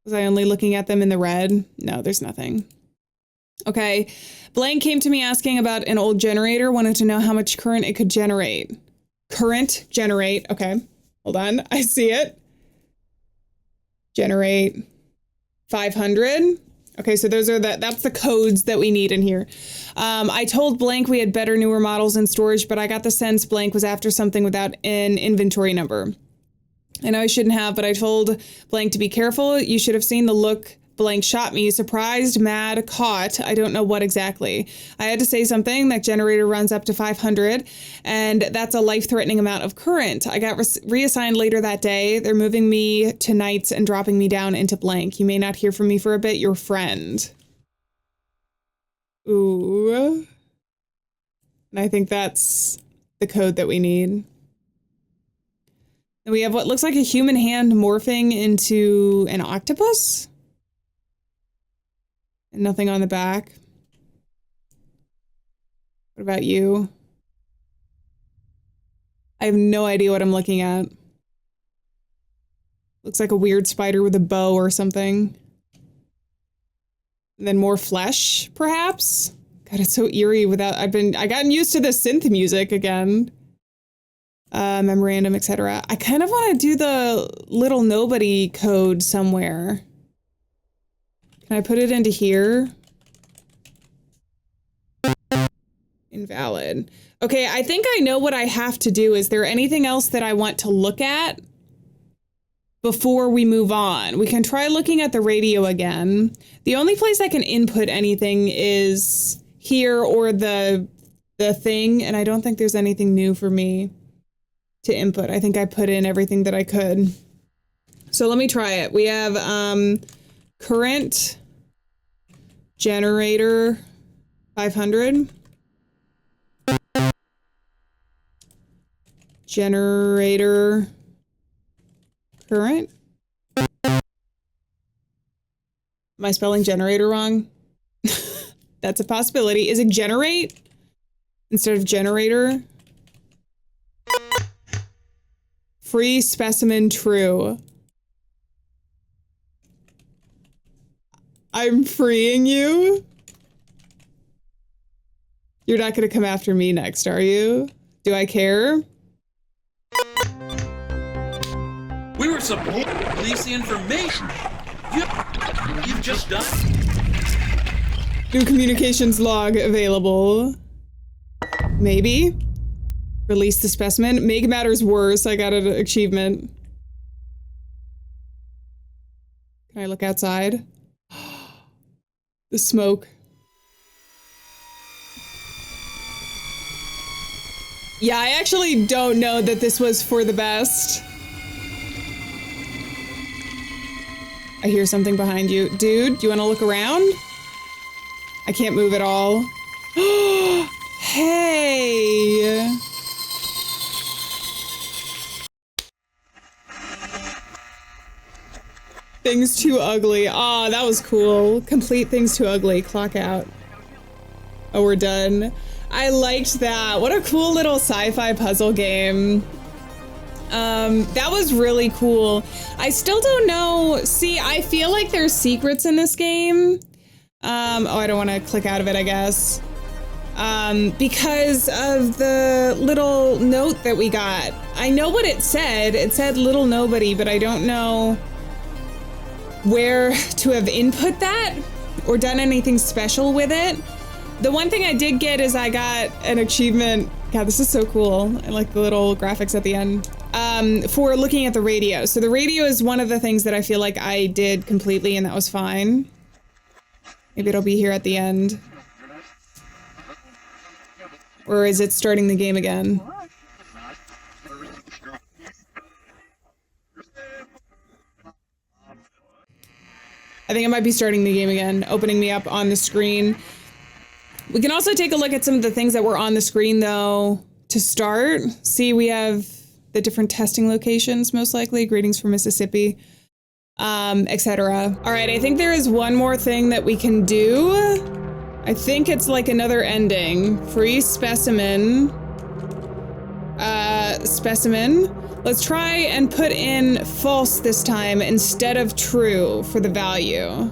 Was I only looking at them in the red? No, there's nothing. Okay. Blank came to me asking about an old generator, wanted to know how much current it could generate. Current, generate. Okay. Hold on. I see it. Generate 500. Okay, so those are that's the codes that we need in here. I told Blank we had better, newer models in storage, but I got the sense Blank was after something without an inventory number. I know I shouldn't have, but I told Blank to be careful. You should have seen the look Blank shot me. Surprised, mad, caught. I don't know what exactly. I had to say something. That generator runs up to 500, and that's a life-threatening amount of current. I got reassigned later that day. They're moving me to nights and dropping me down into Blank. You may not hear from me for a bit. Your friend. Ooh. And I think that's the code that we need. And we have what looks like a human hand morphing into an octopus. And nothing on the back. What about you? I have no idea what I'm looking at. Looks like a weird spider with a bow or something. And then more flesh, perhaps? God, it's so eerie without, I gotten used to the synth music again. Memorandum, etc. I kind of want to do the little nobody code somewhere. Can I put it into here? Invalid. Okay, I think I know what I have to do. Is there anything else that I want to look at before we move on? We can try looking at the radio again. The only place I can input anything is here or the thing, and I don't think there's anything new for me to input. I think I put in everything that I could. So let me try it. We have current generator 500. Generator current. Am I spelling generator wrong? That's a possibility. Is it generate instead of generator? Free specimen true. I'm freeing you? You're not going to come after me next, are you? Do I care? We were supposed to release the information. You've just done. New communications log available. Maybe. Release the specimen. Make matters worse. I got an achievement. Can I look outside? The smoke. Yeah, I actually don't know that this was for the best. I hear something behind you. Dude, do you want to look around? I can't move at all. Hey! Things Too Ugly. Aw, that was cool. Complete Things Too Ugly. Clock out. Oh, we're done. I liked that. What a cool little sci-fi puzzle game. That was really cool. I still don't know. See, I feel like there's secrets in this game. Oh, I don't want to click out of it, I guess. Because of the little note that we got. I know what it said. It said little nobody, but I don't know where to have input that or done anything special with it. The one thing I did get is I got an achievement. God, this is so cool. I like the little graphics at the end. For looking at the radio. So the radio is one of the things that I feel like I did completely and that was fine. Maybe it'll be here at the end. Or is it starting the game again? I think it might be starting the game again, opening me up on the screen. We can also take a look at some of the things that were on the screen, though, to start. See, we have the different testing locations, most likely. Greetings from Mississippi, etc. All right, I think there is one more thing that we can do. I think it's like another ending. Free specimen. Specimen. Let's try and put in false this time instead of true for the value.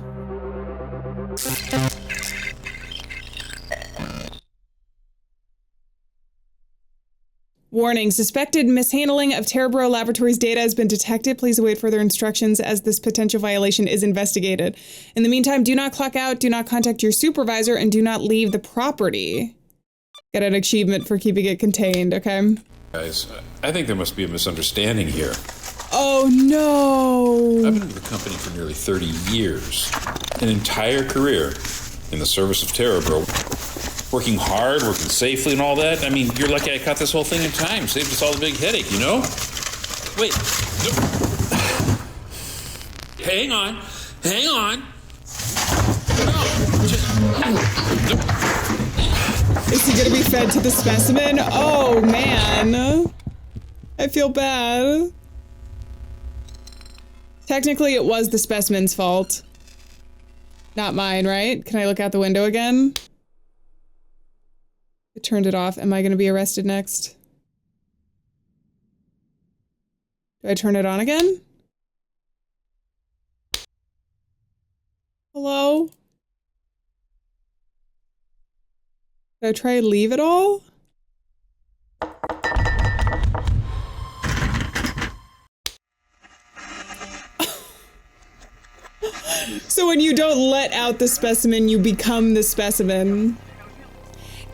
Warning, suspected mishandling of TEREBRO Laboratories data has been detected. Please await further instructions as this potential violation is investigated. In the meantime, do not clock out, do not contact your supervisor, and do not leave the property. Get an achievement for keeping it contained, okay? Guys, I think there must be a misunderstanding here. Oh no! I've been with the company for nearly 30 years. An entire career in the service of TEREBRO. Working hard, working safely and all that. I mean, you're lucky I caught this whole thing in time. Saved us all the big headache, you know? Wait. Hang on. Hang on. Is he gonna be fed to the specimen? Oh man. I feel bad. Technically, it was the specimen's fault. Not mine, right? Can I look out the window again? I turned it off. Am I gonna be arrested next? Do I turn it on again? Hello? Did I try and leave it all? So when you don't let out the specimen, you become the specimen.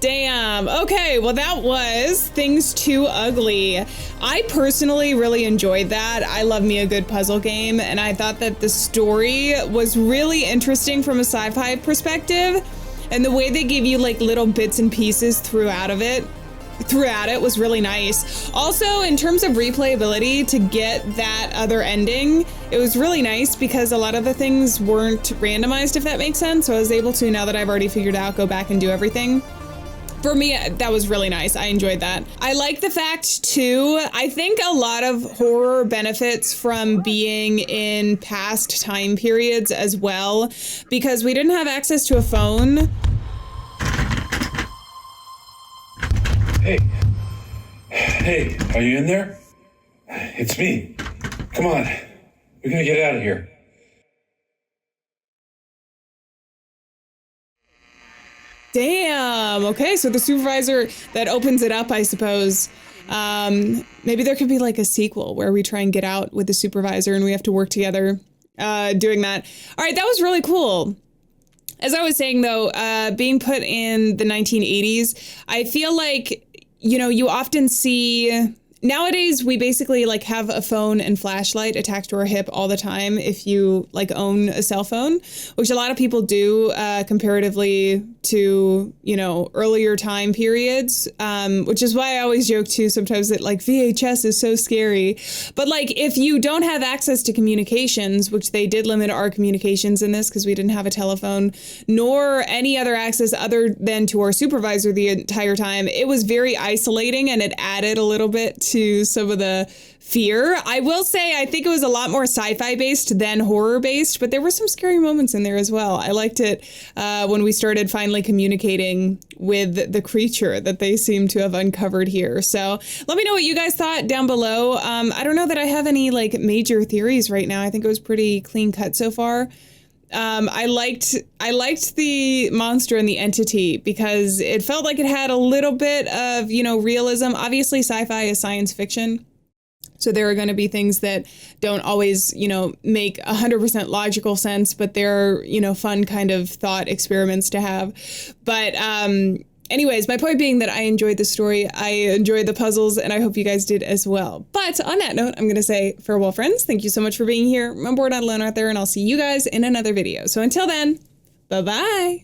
Damn. Okay, well that was Things Too Ugly. I personally really enjoyed that. I love me a good puzzle game, and I thought that the story was really interesting from a sci-fi perspective, and the way they gave you like little bits and pieces throughout it was really nice. Also, in terms of replayability, to get that other ending, it was really nice because a lot of the things weren't randomized, if that makes sense. So I was able to, now that I've already figured out, go back and do everything. For me, that was really nice. I enjoyed that. I like the fact too, I think a lot of horror benefits from being in past time periods as well, because we didn't have access to a phone. Hey, are you in there? It's me. Come on, we're gonna get out of here. Damn, okay, so the supervisor that opens it up, I suppose. Maybe there could be like a sequel where we try and get out with the supervisor and we have to work together doing that. All right, that was really cool. As I was saying though, being put in the 1980s, I feel like you know, you often see nowadays we basically like have a phone and flashlight attached to our hip all the time if you like own a cell phone, which a lot of people do comparatively to, you know, earlier time periods, which is why I always joke too sometimes that like VHS is so scary. But like if you don't have access to communications, which they did limit our communications in this because we didn't have a telephone, nor any other access other than to our supervisor the entire time, it was very isolating and it added a little bit to some of the fear. I will say, I think it was a lot more sci-fi based than horror based, but there were some scary moments in there as well. I liked it when we started finally communicating with the creature that they seem to have uncovered here. So let me know what you guys thought down below. I don't know that I have any like major theories right now. I think it was pretty clean cut so far. I liked the monster and the entity because it felt like it had a little bit of, you know, realism. Obviously, sci-fi is science fiction. So there are going to be things that don't always, you know, make 100% logical sense, but they're, you know, fun kind of thought experiments to have. But anyways, my point being that I enjoyed the story, I enjoyed the puzzles, and I hope you guys did as well. But on that note, I'm going to say farewell, friends. Thank you so much for being here. I'm bored, not alone out there, and I'll see you guys in another video. So until then, bye-bye.